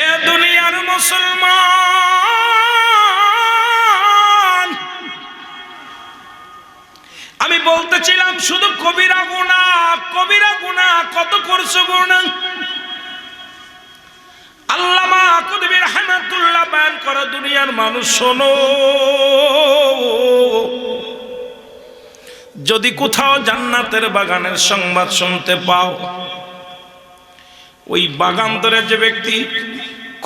এ দুনিয়ার মুসলমান, আমি বলতেছিলাম শুধু কবিরা গুনাহ কত করছো গুনাহ। আল্লামা কুতুবী রাহমাতুল্লাহ বয়ান করে, দুনিয়ার মানুষ শোনো, যদি কোথাও জান্নাতের বাগানের সংবাদ শুনতে পাও, ওই বাগান ধরে যে ব্যক্তি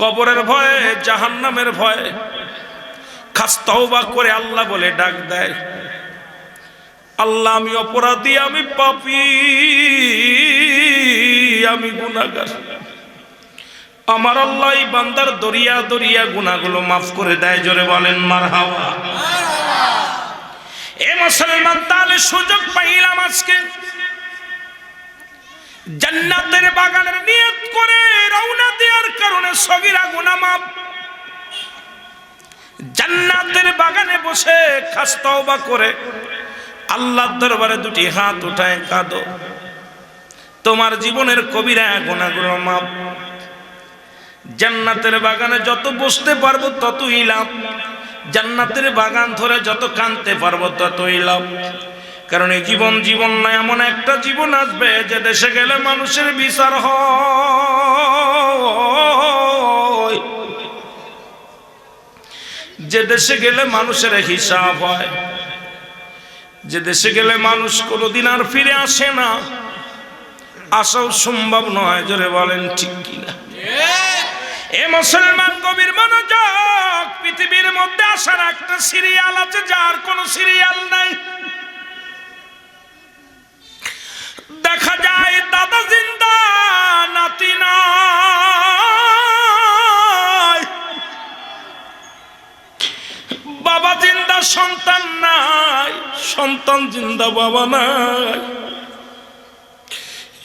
কবরের ভয়ে, জাহান্নামের ভয়ে খাস তওবা করে আল্লাহ বলে ডাক দেয়, আল্লাহ আমি অপরাধী, আমি পাপী, আমি গুনাহগার, আমার আল্লাহ এই বান্দার দরিয়া দরিয়া গুনাহগুলো মাফ করে দেয়। জোরে বলেন মারহাবা। এ মুসলমান, তাহলে সুযোগ পাইলাম আজকে জান্নাতের বাগানের নিয়ত করে রওনা দেওয়ার কারণে সগীরা গুনাহ মাফ। জান্নাতের বাগানে বসে খাস তওবা করে আল্লাহর দরবারে দুটি হাত উঠায় কাঁদো, তোমার জীবনের কবিরা গুনাহগুলো মাফ। জান্নাতের বাগানে যত বসতে পারবো ততই লাভ, জান্নাতের বাগান ধরে যত কাঁদতে পারবো ততই লাভ। কারণ এই জীবন নয়, এমন একটা জীবন আসবে যে দেশে গেলে মানুষের বিচার হয়, যে দেশে গেলে মানুষের হিসাব হয়, যে দেশে গেলে মানুষ কোনোদিন আর ফিরে আসে না, আসাও সম্ভব নয়। জোরে বলেন ঠিক কিনা? এ মুসলমান গভীর মনোযোগ, পৃথিবীর মধ্যে আসার একটা সিরিয়াল আছে যার কোনো সিরিয়াল নাই। দেখা যায় দাদা জিন্দা, নাতি নাই, বাবা জিন্দা, সন্তান নাই, সন্তান জিন্দা, বাবা নাই।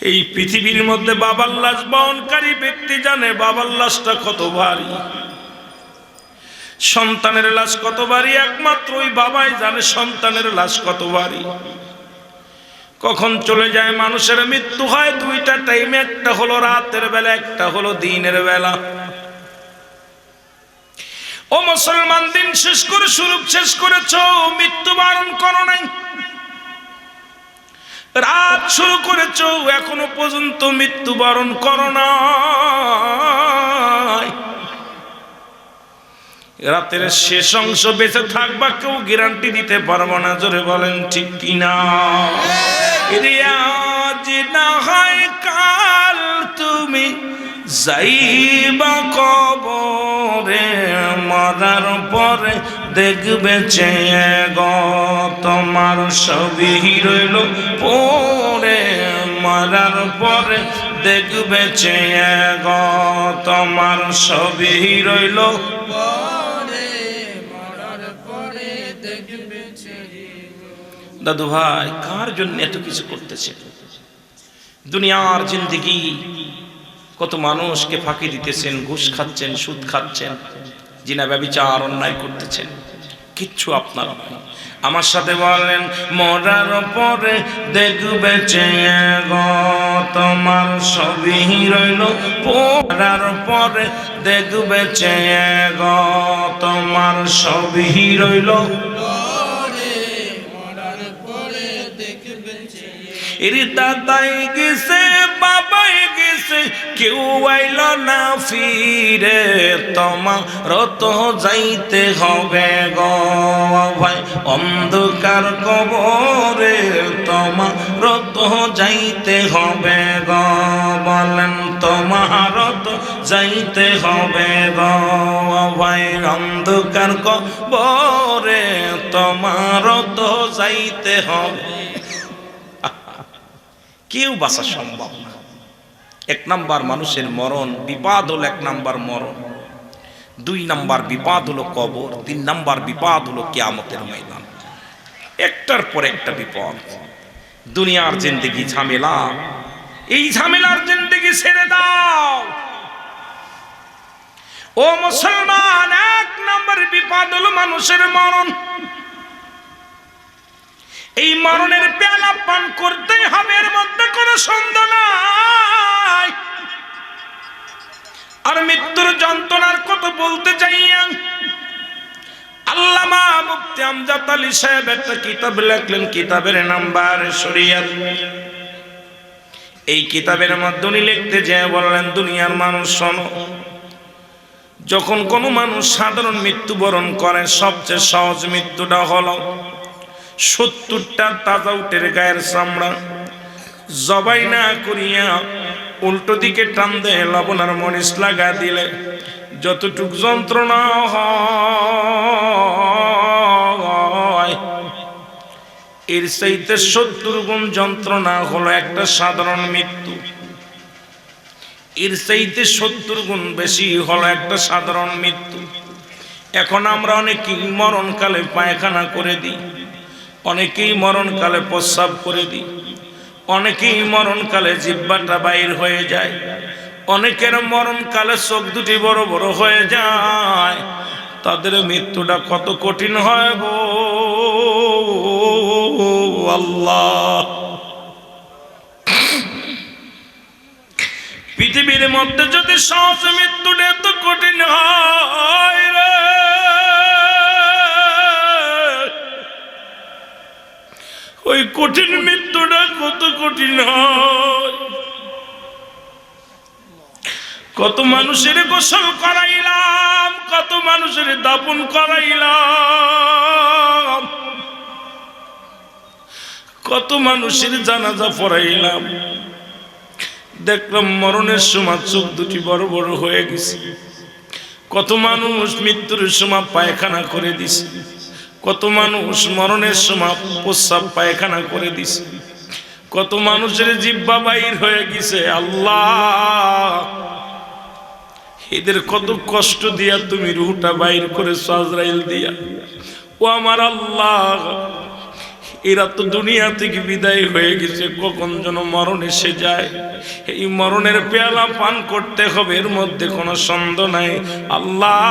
এই পৃথিবীর মধ্যে বাবার লাশ বহনকারী ব্যক্তি জানে বাবার লাশটা কত ভারী, সন্তানের লাশ কত ভারী একমাত্র ওই বাবাই জানে সন্তানের লাশ কত ভারী। কখন চলে যায় মানুষের মৃত্যু হয় দুইটা টাইমে, একটা হলো রাতের বেলা, একটা হলো দিনের বেলা। ও মুসলমান, দিন শেষ করে স্বরূপ শেষ করেছ, মৃত্যুবরণ করো নাই। রাত শুরু করেছ, এখনো পর্যন্ত মৃত্যুবরণ করো নাই। রাতের শেষ অংশ বেঁচে থাকবা কেউ গ্যারান্টি দিতে পারবো না। জোরে বলেন ঠিক কিনা? আজ না হয় কাল তুমি যাইবা কবরে, মরার পরে দেখবে চেয়ে গো তোমার ছবি রইল পরে, মরার পরে দেখবে চেয়ে গো তোমার ছবি রইল পরে, মরার পরে দেখবে চেয়ে। দাদু ভাই, কার জন্য এত কিছু করতেছে? দুনিয়ার জিন্দেগি কত মানুষকে ফাঁকি দিতেছেন, ঘুষ খাচ্ছেন, সুদ খাচ্ছেন, জিনা ব্যভিচার অন্যায় করতেছেন, কিচ্ছু আপনার নয়। আমার সাথে বলেন, মরার পরে দেখবে চেয়ে গো তোমার ছবি রইল, মরার পরে দেখবে চেয়ে গো তোমার ছবি রইল। এরে দাদাই গেছে, বাবাই গেছে, কেউ আইল না ফিরে, তোমার তো যাইতে হবে গো ভাই অন্ধকার কবরে, তোমার তো যাইতে হবে গো। বলেন, তোমার তো যাইতে হবে গো ভাই অন্ধকার কবরে, তোমার তো যাইতে হবে। কেউ বাঁচা সম্ভব না। এক নাম্বার মানুষের মরণ, বিপদ হলো এক নাম্বার মরণ, দুই নাম্বার বিপদ হলো কবর, তিন নাম্বার বিপদ হলো কিয়ামতের ময়দান। একটার পর একটা বিপদ। দুনিয়ার জিন্দেগি ঝামেলা, এই ঝামেলার জিন্দেগি ছেড়ে দাও। ও মুসলমান, এক নাম্বার বিপদ হলো মানুষের মরণ। এই মরণের পেয়ালা পান করতে হবে, এর মধ্যে কোনো সন্দেহ নাই। আর মৃত্যুর যন্ত্রণার কথা বলতে চাইয়া আল্লামা মুফতি আমজাদ আলী সাহেব একটা কিতাব লিখলেন, কিতাবের নাম বারে শরিয়াত। এই কিতাবের মধ্যে উনি লিখতে যেয়ে বললেন, দুনিয়ার মানুষ শোনো, যখন কোনো মানুষ সাধারণ মৃত্যুবরণ করে সবচেয়ে সহজ মৃত্যুটা হলো 70টা তাজা উটের গায়ের চামড়া জবাই না করিয়া উল্টো দিকে টান দিয়ে লবণ আর মরিচ লাগা দিলে যতটুক যন্ত্রণা হয় এর চাইতে 70 গুণ যন্ত্রণা হলো একটা সাধারণ মৃত্যু। এর চাইতে 70 গুণ বেশি হলো একটা সাধারণ মৃত্যু। এখন আমরা অনেকেই মরণকালে পায়খানা করে দিই, অনেকেই মরণকালে প্রস্রাব করে দিই, অনেকেই মরণকালে জিহ্বাটা বাইর হয়ে যায়, অনেকের মরণকালে চোখ দুটি বড় বড় হয়ে যায়। তাদের মৃত্যুটা কত কঠিন হয় গো আল্লাহ। পৃথিবীর মধ্যে যদি সহজ মৃত্যুটা এত কঠিন হয় রে, ওই কঠিন মৃত্যুটা কত কঠিন হয়। কত মানুষের গোসল করাইলাম, কত মানুষের দাফন করাইলাম, কত মানুষের জানাজা পড়াইলাম, দেখলাম মরণের সময় চোখ দুটি বড় বড় হয়ে গেছে। কত মানুষ মৃত্যুর সময় পায়খানা করে দিছে, কত মানুষ মরণের সময় প্রস্রাব পায়খানা করে দিছে, কত মানুষের জিহ্বা বাইর হয়ে গেছে। আল্লাহ, এদের কত কষ্ট দিয়া তুমি রুহটা বাইর করেছো আজরাইল দিয়া। ও আমার আল্লাহ, এরা তো দুনিয়া থেকে বিদায় হয়ে গেছে, কখন যেন মরণ এসে যায়। এই মরণের পেয়ালা পান করতে হবে, এর মধ্যে কোনো সন্দেহ নাই। আল্লাহ,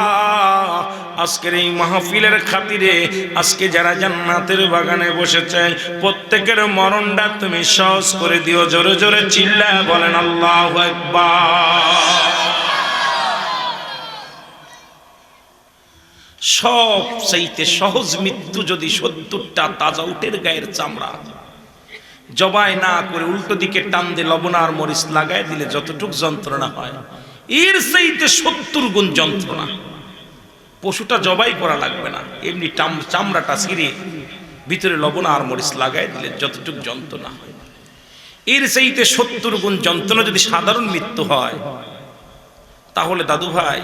আজকের এই মাহফিলের খাতিরে আজকে যারা জান্নাতের বাগানে বসেছে প্রত্যেকের মরণটা তুমি সহজ করে দিও। জোরে জোরে চিল্লায় বলেন আল্লাহু আকবার। সব চাইতে সহজ মৃত্যু যদি 70টা তাজা উটের গায়ের চামড়া জবাই না করে উল্টো দিকে টান দিয়ে লবণ আর মরিচ লাগাই দিলে যতটুক যন্ত্রণা হয়, এর চাইতে 70 গুণ যন্ত্রণা। পশুটা জবাই করা লাগবে না, এমনি চামড়াটা ছিঁড়ে ভিতরে লবণ আর মরিচ লাগাই দিলে যতটুক যন্ত্রণা হয়, এর চাইতে 70 গুণ যন্ত্রণা যদি সাধারণ মৃত্যু হয়, তাহলে দাদু ভাই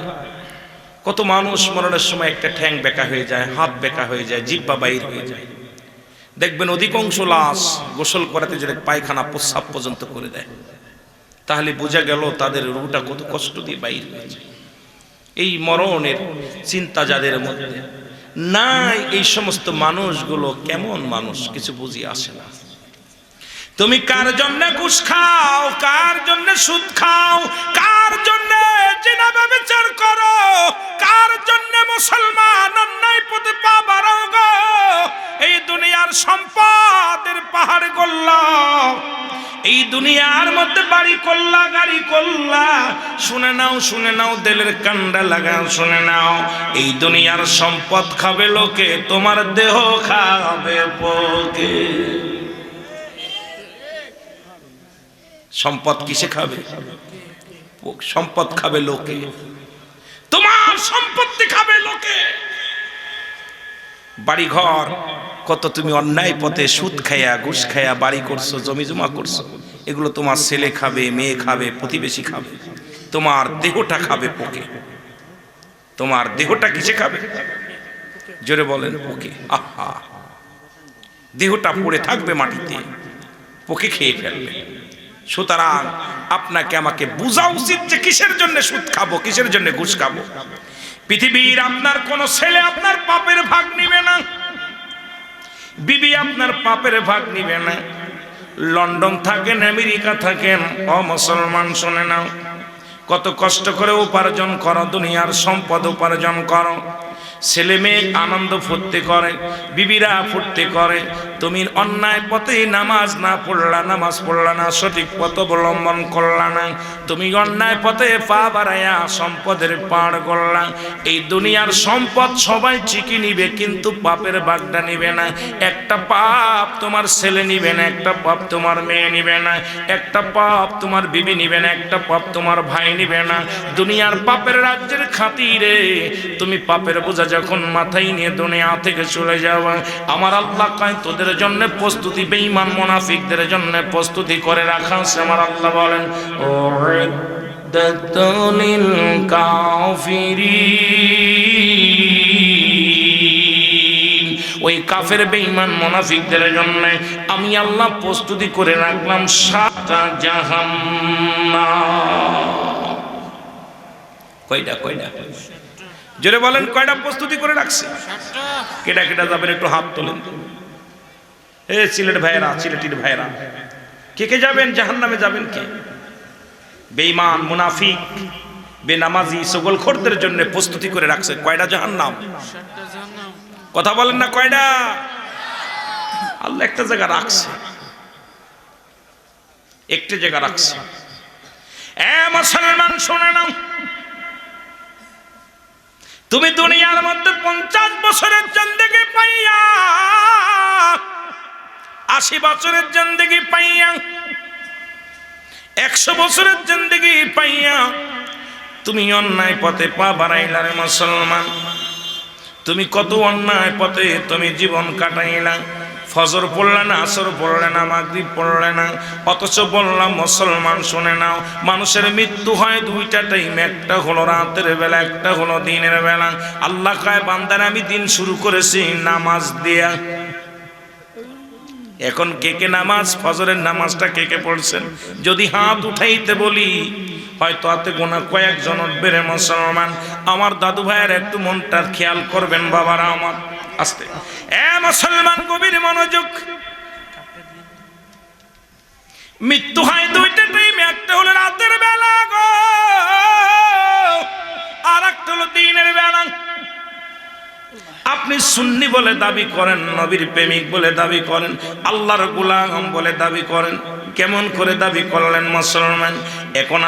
কত মানুষ মরণের সময় একটা ঠ্যাং বেঁকা হয়ে যায়, হাত বেঁকা হয়ে যায়, জিহ্বা বাইর হয়ে যায়। দেখবেন অধিকাংশ লাশ গোসল করাতে যেটা পায়খানা প্রস্রাব পর্যন্ত করে দেয়। তাহলে বোঝা গেল তাদের রুহটা কত কষ্ট দিয়ে বাইর হয়েছে। এই মরণের চিন্তা যাদের মধ্যে নাই, এই সমস্ত মানুষগুলো কেমন মানুষ কিছু বুঝি আসে না। তুমি কার জন্য ঘুষ খাও, কার জন্য সুদ খাও, কার জন্য জিনা ব্যভিচার করো, কার জন্য মুসলমান অন্যায় পথে পা বাড়াও গো। এই দুনিয়ার সম্পদের পাহাড় গল্লা, এই দুনিয়ার মধ্যে বাড়ি করলা, গাড়ি করলা, শুনে নাও, শুনে নাও, দিলের কান্ডা লাগাও, শুনে নাও। এই দুনিয়ার সম্পদ খাবে লোকে, তোমার দেহ খাবে পোকে। সম্পদ কিসে খাবে? সম্পদ খাবে লোকে, তোমার সম্পত্তি খাবে লোকে। বাড়ি ঘর কত তুমি অন্যায় পথে সুদ খায়া ঘুষ খায়া বাড়ি করছো, জমি জমা করছো, এগুলো তোমার ছেলে খাবে, মেয়ে খাবে, প্রতিবেশী খাবে। তোমার দেহটা খাবে পোকে। তোমার দেহটা কিসে খাবে? জোরে বলেন, পোকে। আহা, দেহটা পড়ে থাকবে মাটিতে, পোকে খেয়ে ফেলবে। সুতরাং আপনাকে আমাকে বোঝা উচিত যে কিসের জন্য সুদ খাবো, কিসের জন্য ঘুষ খাবো। পৃথিবীর আপনার কোন ছেলে আপনার পাপের ভাগ নিবে না, বিবি আপনার পাপের ভাগ নিবে না। লন্ডন থাকেন, আমেরিকা থাকেন, ও মুসলমান শুনে নাও, কত কষ্ট করে উপার্জন করো, দুনিয়ার সম্পদ উপার্জন করো, ছেলে মেয়ে আনন্দ ফুর্তি করে, বিবিরা ফুর্তি করে, তুমি অন্যায় পথে নামাজ না পড়লা, নামাজ পড়লা না, সঠিক পথ অবলম্বন করলা না, তুমি অন্যায় পথে পা বাড়াইয়া সম্পদের পাড় করলা। এই দুনিয়ার সম্পদ সবাই ঠিকই নিবে, কিন্তু পাপের ভাগটা নিবে না। একটা পাপ তোমার ছেলে নিবে না, একটা পাপ তোমার মেয়ে নিবে না, একটা পাপ তোমার বিবি নিবে না, একটা পাপ তোমার ভাই নিবে না। দুনিয়ার পাপের রাজ্যের খাতিরে তুমি পাপের বোঝা যখন মাথায় নিয়ে দুনিয়া থেকে চলে যাওয়া, আমার আল্লাহ কয় তোদের জন্য প্রস্তুতি বেঈমান মুনাফিকদের জন্য প্রস্তুতি করে রাখা আছে। আমার আল্লাহ বলেন উদ্দাতুলিল কাফিরিন, ওই কাফের বেঈমান মুনাফিকদের জন্য আমি আল্লাহ প্রস্তুতি করে রাখলাম 7টা জাহান্নাম। কয়টা কয়টা জোরে বলেন, কয়টা প্রস্তুতি করে রাখছে? কেটা কেটা যাবেন একটু হাত তোলেন। এ সিলেট ভাইয়েরা, সিলেটির ভাইয়েরা, কে কে যাবেন জাহান্নামে? যাবেন কে? বেঈমান মুনাফিক বেনামাজি সগলখোরদের জন্য প্রস্তুতি করে রাখছে কয়টা জাহান্নাম? কথা বলেন না, কয়টা? আল্লাহ একটা জায়গা রাখছে, একটা জায়গা রাখছে। এ মুসলমান শুনে নাও, তুমি দুনিয়ার মধ্যে 50 বছরের জিন্দেগি পাইয়া, 80 বছরের জিন্দেগি পাইয়া, 100 বছরের জিন্দেগি পাইয়া তুমি অন্যায় পথে পা বাড়াইলা রে মুসলমান। তুমি কত অন্যায় পথে তুমি জীবন কাটাইলা। ফজর পড়লে না, আসর পড়লে না, মাগরিব পড়লে না, অথচ বললাম মুসলমান শুনে নাও, মানুষের মৃত্যু হয় 2টা টাইম, একটা হলো রাতের বেলা, একটা হলো দিনের বেলা। আল্লাহ কয় বান্দার আমি দিন শুরু করেছি নামাজ দিয়া। এখন কে কে নামাজ, ফজরের নামাজটা কে কে পড়ছেন? যদি হাত উঠাইতে বলি হয়তো হাতে গোনা কয়েকজন উঠবে রে মুসলমান। আমার দাদু ভাইয়ের একটু মনটা খেয়াল করবেন বাবারা আমার, আস্তে। এ মুসলমান গভীর মনোযোগ, মৃত্যু হয় 2টা টাইমে, একটা হলো রাতের বেলা গো, আর একটা হলো দিনের বেলা। আপনি সুন্নি বলে দাবি করেন, নবীর প্রেমিক বলে দাবি করেন, আল্লাহর গোলাম বলে দাবি করেন, কেমন করে দাবি করলেন মুসলমান? এখন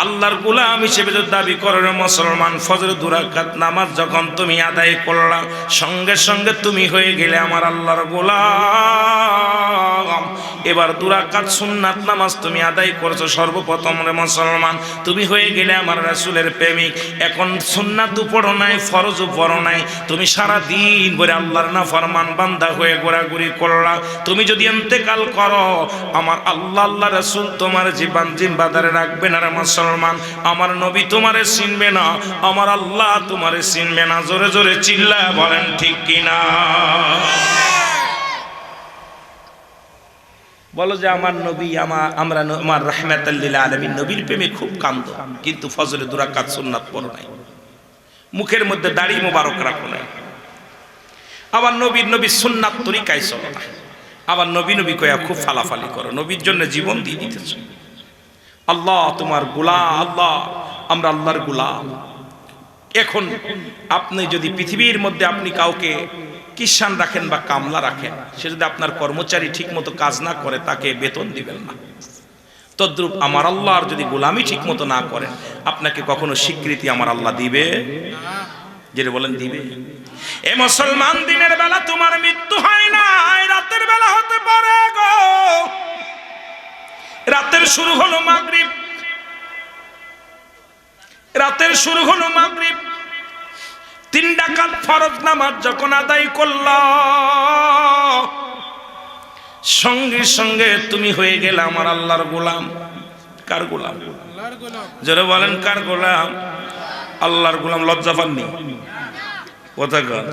আল্লাহর গোলাম হিসেবে যদি দাবি করেন মুসলমান, ফজর 2 রাকাত নামাজ যখন তুমি আদায় করলা, সঙ্গে সঙ্গে তুমি হয়ে গেলে আমার আল্লাহর গোলাম। এবার 2 রাকাত সুন্নাত নামাজ তুমি আদায় করেছো সর্বপ্রথম রে মুসলমান, তুমি হয়ে গেলে আমার রাসূলের প্রেমিক। এখন সুন্নাতও পড়ো নাই, ফরজও পড়ো নাই, তুমি সারা দিন ভরে আল্লাহর নাফরমান বান্দা হয়ে ঘোরাঘুরি করলা। তুমি যদি ইন্তেকাল করো, আমার আল্লাহ আল্লাহ রাসূল তোমার জীবন জিম্বাদারে রাখবে না রে মুসলমান। আমার নবী তোমারে চিনবে না, আমার আল্লাহ তোমারে চিনবে না। জোরে জোরে চিল্লায় বলেন ঠিক কিনা? বলো যে আমার নবী, আমার রাহমাতাল লিল আলামিন নবীর প্রেমে খুব কান্দ, কিন্তু ফজরে 2 রাকাত সুন্নাত পড়ো নাই, মুখের মধ্যে দাড়ি মোবারক রাখো নাই, আবার নবীর সুন্নাত তরিকায় চলো না, আবার নবী কয়া খুব ফালাফালি করো, নবীর জন্য জীবন দিয়ে দিতেছ। আল্লাহ তোমার গোলাম, আল্লাহ আমরা আল্লাহর গোলাম। এখন আপনি যদি পৃথিবীর মধ্যে আপনি কাউকে কিষান রাখেন বা কামলা রাখেন, সে যদি আপনার কর্মচারী ঠিক মতো কাজ না করে, তাকে বেতন দিবেন না। তদ্রূপ আমার আল্লাহর যদি গোলামি ঠিক মতো না করেন, আপনাকে কখনো স্বীকৃতি আমার আল্লাহ দিবে? যেটা বলেন দিবে। এ মুসলমান, দিনের বেলা তোমার মৃত্যু হয় না, রাতের বেলা হতে পারে গো। রাতের শুরু হলো মাগরিব, রাতের শুরু হলো মাগরিব, 3 রাকাত ফরজ নামাজ যখন আদায় করলা, সঙ্গে সঙ্গে তুমি হয়ে গেলে আমার আল্লাহর গোলাম। কার গোলাম? যারা বলেন কার গোলাম? আল্লাহর গোলাম। লজ্জা পাননি? কথা কর।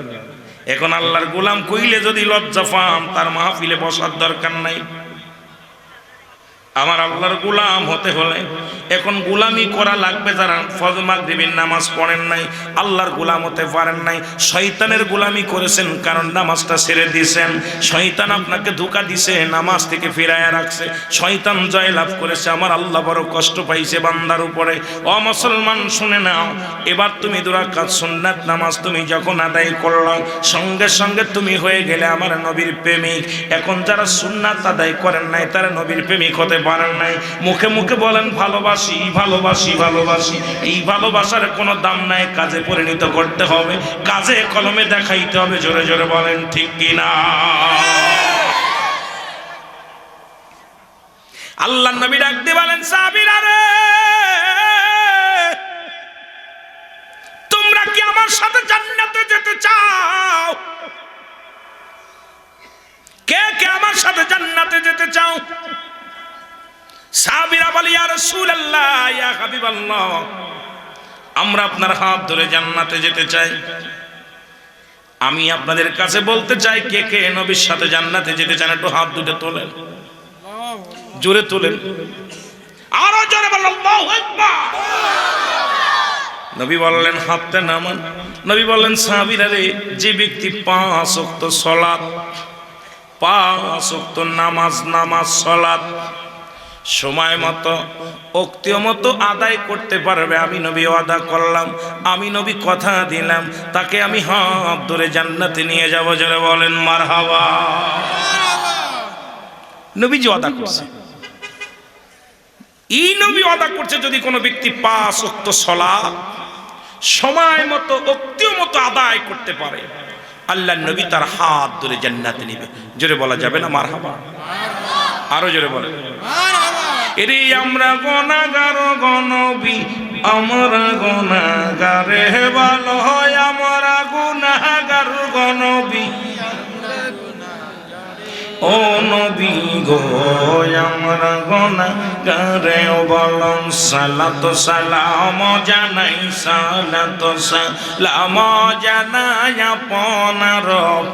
এখন আল্লাহর গোলাম কইলে যদি লজ্জা পান, তার মাহফিলে বসার দরকার নাই। আমার আল্লাহর গোলাম হতে হলে এখন গোলামি করা লাগবে। যারা ফজর মাগরিবের নামাজ পড়েন নাই, আল্লাহর গোলাম হতে পারেন নাই, শয়তানের গোলামি করেছেন, কারণ নামাজটা ছেড়ে দিয়েছেন। শয়তান আপনাকে ধোঁকা দিছে, নামাজ থেকে ফিরাইয়া রাখছে, শয়তান জয় লাভ করেছে। আমার আল্লাহ বড় কষ্ট পাইছে বান্দার উপরে। ও মুসলমান শুনে নাও, এবার তুমি 2 রাকাত সুন্নাত নামাজ তুমি যখন আদায় করলো, সঙ্গে সঙ্গে তুমি হয়ে গেলে আমার নবীর প্রেমিক। এখন যারা সুন্নাত আদায় করেন নাই তারা নবীর প্রেমিক হতে পারেন নাই। মুখে মুখে বলেন ভালোবাসি ভালোবাসি ভালোবাসি, এই ভালোবাসার কোনো দাম নাই, কাজে পরিণত করতে হবে, কাজে কলমে দেখাইতে হবে। জোরে জোরে বলেন ঠিক কিনা? আল্লাহর নবী ডাক দিয়ে বলেন, সাহাবীরা রে, তোমরা কি আমার সাথে জান্নাতে যেতে চাও? কে কে আমার সাথে জান্নাতে যেতে চাও? সাহাবীরা বলে, ইয়া রাসূলুল্লাহ, ইয়া হাবিবাল্লাহ, আমরা আপনার হাত ধরে জান্নাতে যেতে চাই। আমি আপনাদের কাছে বলতে চাই, কে কে নবীর সাথে জান্নাতে যেতে চান? একটু হাত দুটো তোলেন, জোরে তোলেন, আরো জোরে বলেন আল্লাহু আকবার। নবী বললেন হাতটা নামান। নবী বললেন, সাহাবীরা রে, যে ব্যক্তি 5 ওয়াক্ত সালাত, 5 ওয়াক্ত নামাজ সালাত সময় মতো অক্তীয় মতো আদায় করতে পারবে, আমি নবী ওয়াদা করলাম, আমি নবী কথা দিলাম, তাকে আমি হাত ধরে জান্নাতে নিয়ে যাব। যারা বলেন মারহাবা। নবীজি ওয়াদা করছে, এই নবী ওয়াদা করছে, যদি কোনো ব্যক্তি 5 ওয়াক্ত সালাত সময় মতো অক্তীয় মতো আদায় করতে পারে, আল্লাহর নবী তার হাত ধরে জান্নাতে নিবে। জোরে বলা যাবে না মারহাবা? আরো জোরে বলেন মারহাবা। এরে আমরা গুনাহগার গো নবী, আমরা গুনাহগারে ভালো হয়, আমরা গুনাহগার গো নবী, ও নবী গো আমরা গুনাহগারে বলুন সালাত সালাম জানাই, সালাত সালাম জানাই আপনার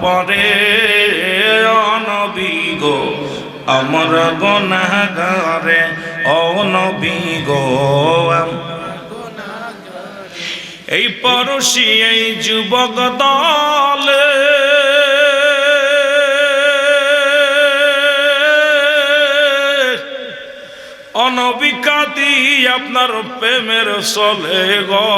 পরে, ও নবী গো আমরা গুনাহগারে, ও নবী গো। এই পরশী এই যুবক দলে অনবিকাতি আপনার প্রেমের চলে গো,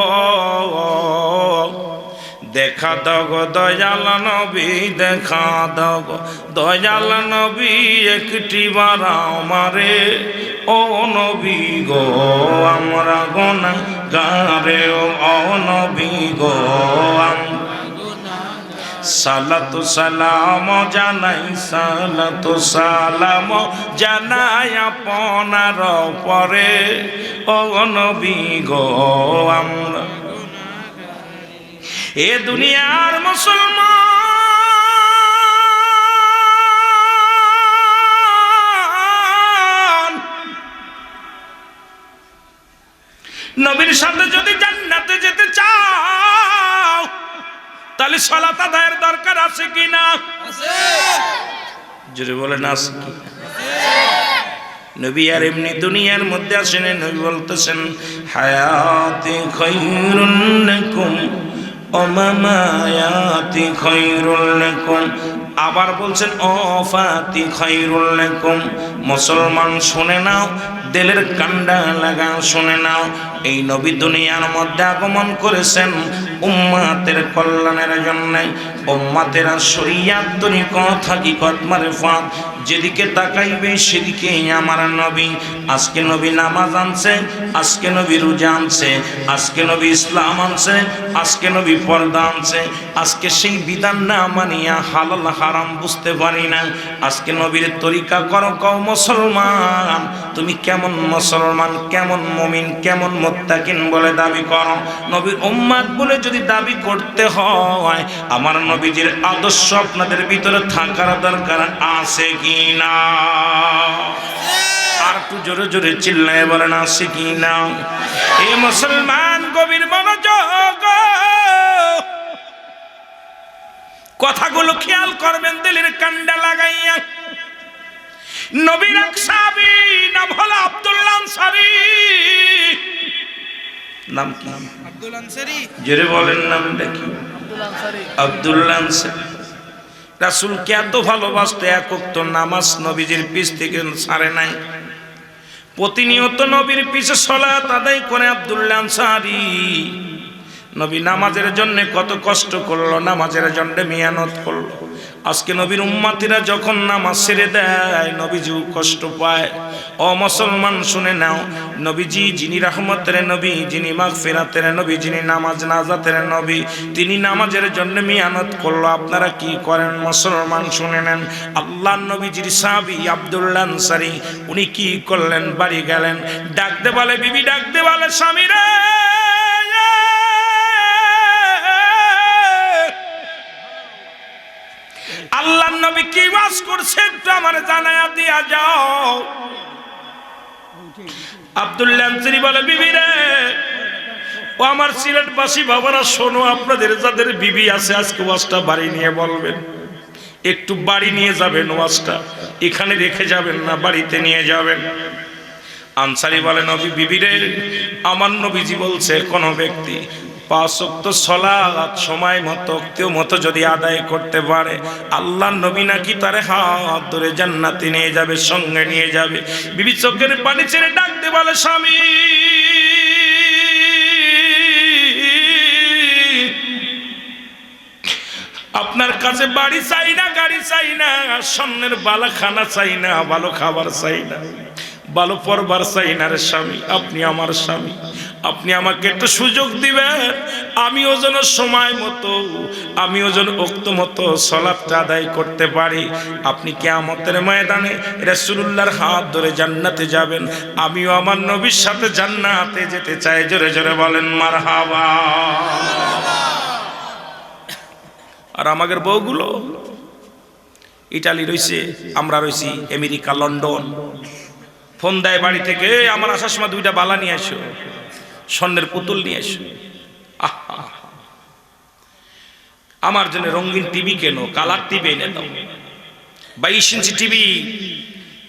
দেখা দাও গো দয়াল নবী, দেখা দাও গো দয়াল নবী, একটি বার আমারে, ও নবী গো আমরা গুনাহগারে, ও নবী গো সালাত সালাম জানাই, সালাত সালাম জানাই আপনার পরে, ও নবী গো আমরা। এ দুনিয়ার মুসলমান, নবীর সাথে যদি জান্নাতে যেতে চাও, তাহলে সালাত আদায়ের দরকার আছে কিনা? জোরে বলেন আছে কি? নবী আর এমনি দুনিয়ার মধ্যে আসেন, নবী বলতেছেন হায়াতি খায়রুল লাকুম ও মামায়াতি খায়রুল লাকুম, আবার বলছেন ওফাতি খায়রুল লাকুম। মুসলমান শুনে নাও, দিলের কান্ডা লাগা শুনে নাও, এই নবী দুনিয়ার মধ্যে আগমন করেছেন উম্মাতের কল্যাণের জন্য। উম্মাতেরা শরীয়ত তরিকত হাকিকত মারফত যেদিকে তাকাইবে সেদিকেই আমার নবী। আজকে নবী নামাজ আনছে, আজকে নবী রোজা আনছে, আজকে নবী ইসলাম আনছে, আজকে নবী পর্দা আনছে। আজকে সেই বিধান না মানিয়া হালাল হারাম বুঝতে পারি না। আজকে নবীর তরিকা করো, কও মুসলমান তুমি কেমন মুসলমান, কেমন মুমিন, কেমন মুত্তাকিন বলে দাবি করো। নবীর উম্মত বলে যদি দাবি করতে হয়, আমার নবীজির আদর্শ আপনাদের ভিতরে থাকার দরকার আছে কি না? আর একটু জোরে জোরে চিল্লায় বলেন আছে কি না? এই মুসলমান গভীর মনোযোগ, কথাগুলো খেয়াল করবেন দিলের কান্ডা লাগাইয়া। নবীর এক সাহাবী নাম হলো আব্দুল্লাহ আনসারী। নাম কি? আব্দুল আনসারী। জোরে বলেন নামটা কি? আব্দুল্লাহ আনসারী। রাসূলকে এত ভালোবাসতে এক ওয়াক্ত নামাজ নবীজির পিছ থেকে ছাড়ে নাই। প্রতিনিয়ত নবীর পিছে সালাত আদায় করে আব্দুল্লাহ আনসারী। নবী নামাজের জন্য কত কষ্ট করলো, নামাজের জন্য মেহনত করলো। আজকে নবীর উম্মতিরা যখন নামাজ ছেড়ে দেয় নবীজিও কষ্ট পায়। ও মুসলমান শুনে নাও, নবীজি যিনি রহমতের নবী, যিনি মাগফিরাতের নবী, যিনি নামাজ নাজাতের নবী, তিনি নামাজের জন্য মেহনত করলো। আপনারা কি করেন মুসলমান শুনে নেন। আল্লাহর নবীজির সাহাবী আব্দুল্লাহ আনসারী উনি কি করলেন, বাড়ি গেলেন, ডাকতে বলে বিবি, ডাকতে বলে স্বামীরা, আল্লাহর নবী কি ওয়াজ করছে একটু আমারে জানায়া দিয়া যাও। আব্দুল্লাহ আনসারী বলে বিবি রে, ও আমার সিলেটবাসী বাবারা শোনো, আপনাদের যাদের বিবি আছে আজকে ওয়াজটা বাড়ি নিয়ে বলবেন, একটু বাড়ি নিয়ে যাবেন, ওয়াজটা এখানে রেখে যাবেন না, বাড়িতে নিয়ে যাবেন। আনসারী বলে নবী বিবি রে, আমার নবীজি বলছে কোন ব্যক্তি 5 ওয়াক্ত সালাত সময় মতো ওয়াক্তের মতো যদি আদায় করতে পারে আল্লাহর নবী নাকি তারে হাত ধরে জান্নাতে নিয়ে যাবে, সঙ্গে নিয়ে যাবে। বিবি চোখের পানি ছেড়ে ডাকতে বলে স্বামী, আপনার কাছে বাড়ি চাই না, গাড়ি চাই না, স্বর্ণের বালা খানা চাই না, ভালো খাবার চাই না, ভালো পরবার চাই না রে স্বামী, আপনি আমার স্বামী, আপনি আমাকে একটু সুযোগ দিবেন, আমিও যেন সময় মতো, আমিও যেন ওক্ত মতো সালাতটা আদায় করতে পারি। আপনি কিয়ামতের ময়দানে রাসূলুল্লাহর হাত ধরে জান্নাতে যাবেন, আমিও আমার নবীর সাথে জান্নাতে যেতে চাই। জোরে জোরে বলেন মারহাবা। আর আমাদের বউগুলো ইটালি রইছে, আমরা রইছি আমেরিকা, লন্ডন। ফোন দেয় বাড়ি থেকে, আমার আসার সময় 2টা বালা নিয়ে আসো, স্বর্ণের পুতুল নিয়ে আসো। আহা, আমার জন্য রঙিন টিভি কেন, কালার টিভি এনে দাও, 22 ইঞ্চি টিভি,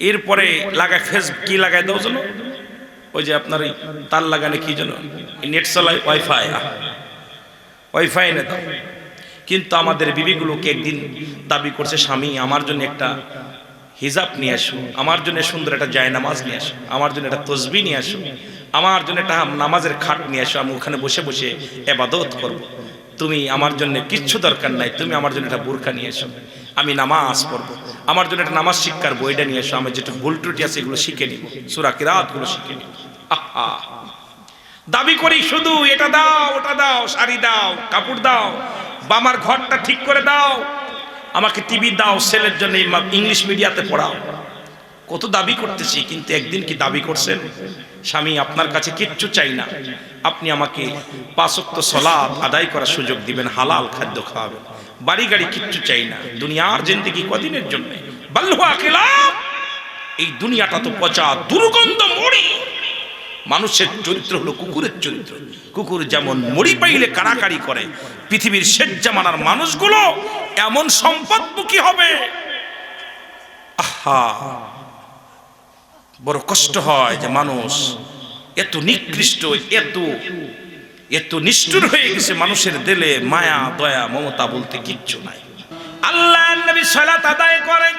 এরপরে লাগায় ফেস কি লাগায় দাও যেন, ওই যে আপনার ওই তার লাগানে কি যেন নেট চালায়, ওয়াইফাই, ওয়াইফাই এনে দাও। কিন্তু আমাদের বিবিগুলোকে একদিন দাবি করছে, স্বামী আমার জন্য একটা হিজাব নিয়ে আসো, আমার জন্য সুন্দর একটা জায়নামাজ নিয়ে আসো, আমার জন্য একটা তসবিহ নিয়ে আসো, আমার জন্য একটা নামাজের খাট নিয়ে আসো, আমি ওখানে বসে বসে ইবাদত করব। তুমি আমার জন্য কিচ্ছু দরকার নাই, তুমি আমার জন্য একটা বোরকা নিয়ে এসো, আমি নামাজ পড়বো, আমার জন্য একটা নামাজ শিক্ষার বইটা নিয়ে এসো, আমি যেটা ভুল ত্রুটি আছে এগুলো শিখে নিব, সূরা কিরাত গুলো শিখে নিব। আহা, দাবি করি শুধু এটা দাও, ওটা দাও, শাড়ি দাও, কাপড় দাও, বা আমার ঘরটা ঠিক করে দাও, আমাকে টিভি দাও, ছেলের জন্য ইংলিশ মিডিয়াতে পড়াও। কত দাবি করতেছি, কিন্তু একদিন কি দাবি করছেন, স্বামী আপনার কাছে কিচ্ছু চাই না, আপনি আমাকে 5 ওয়াক্ত সালাত আদায় করার সুযোগ দিবেন, হালাল খাদ্য খাওয়াবেন, বাড়ি গাড়ি কিচ্ছু চাই না, দুনিয়ার জিন্দেগি কদিনের জন্য, বাল্লুহা কিলাব, এই দুনিয়াটা তো পচা দুর্গন্ধ মরি। মানুষের চরিত্র হলো কুকুরের চরিত্র, কুকুর যেমন মরি পাইলে কাড়াকাড়ি করে, পৃথিবীর শেষ জামানার মানুষগুলো এমন সম্পদমুখী হবে। আহা, বড় কষ্ট হয় যে মানুষ এত নিকৃষ্ট, এত নিষ্ঠুর হয়ে গেছে, মানুষের দিলে মায়া দয়া মমতা বলতে কিচ্ছু নাই। আল্লাহর নবী সালাত আদায় করেন,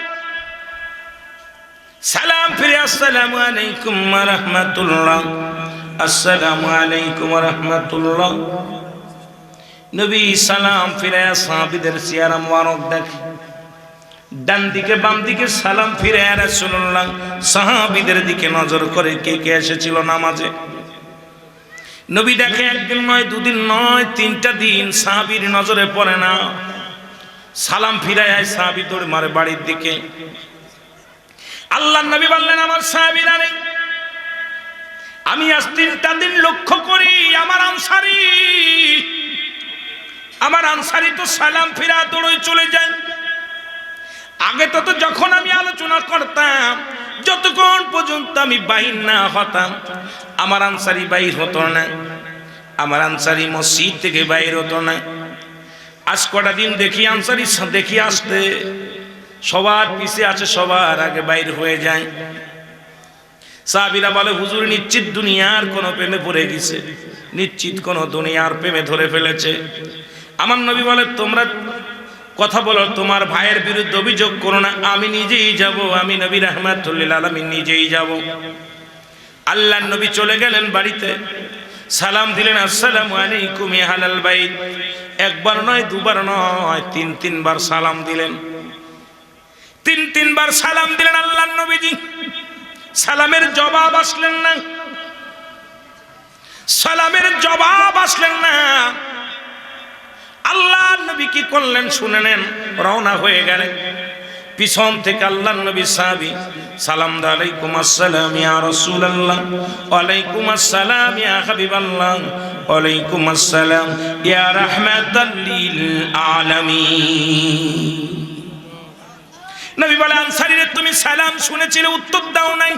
সালাম ফিরে, আসসালামু আলাইকুম ওয়া রাহমাতুল্লাহ, আসসালামু আলাইকুম ওয়া রাহমাতুল্লাহ। নবী সালাম ফিরে সাহাবীদের চেহারা মোবারক দেখে, ডান দিকে বাম দিকে সালাম ফিরে রাসূলুল্লাহ সাহাবীদের দিকে নজর করে, কে কে এসেছিল নামাজে। নবী দেখে একদিন নয়, দুদিন নয়, 3টা দিন সাহাবীর নজরে পড়ে না। সালাম ফিরায় সাহাবী দৌড় মারে বাড়ির দিকে। আল্লাহর নবী বললেন, আমার সাহাবীরা নেই, আমি আজ 3টা দিন লক্ষ্য করি আমার আনসারী তো সালাম ফিরা দৌড়ে চলে যায়। আগে তো যখন আমি আলোচনা করতাম, যতক্ষণ পর্যন্ত আমি বাহির না হতাম আমার আনসারী বাহির হতো না, আমার আনসারী মসজিদ থেকে বাহির হতো না। আজ কটা দিন দেখি আনসারী দেখি আসতে সবার পিছে আছে, সবার আগে বাইর হয়ে যায়। সাহাবীরা বলে, হুজুর নিশ্চিত দুনিয়ার কোন প্রেমে পড়ে গেছে, নিশ্চিত কোন দুনিয়ার প্রেমে ধরে ফেলেছে। আমার নবী বলে, তোমরা কথা বলো, তোমার ভাইয়ের বিরুদ্ধে অভিযোগ করো না, আমি নিজেই যাব, আমি নবী রাহমাতুল লিল আলামিন নিজেই যাব। আল্লাহর নবী চলে গেলেন বাড়িতে, সালাম দিলেন, আসসালামু আলাইকুম ইয়া আহলাল বাইত। একবার নয়, দুবার নয়, তিনবার সালাম দিলেন। তিনবার সালাম দিলেন আল্লাহর নবীজি। সালামের জবাব আসলেন না, সালামের জবাব আসলেন না। আল্লাহর নবী কি করলেন শুনে নেন, রওনা হয়ে গেলেন। পিছন থেকে আল্লাহর নবী সাহাবী সালাম দা, আলাইকুম আসসালাম ইয়া রাসূলুল্লাহ, ওয়ালাইকুম আসসালাম ইয়া হাবিবাল্লাহ, ওয়ালাইকুম আসসালাম ইয়া রাহমাতাল লিল আলামিন। নবী বলে, আনসারী রে, তুমি সালাম শুনেছিলে, উত্তর দাও নাই।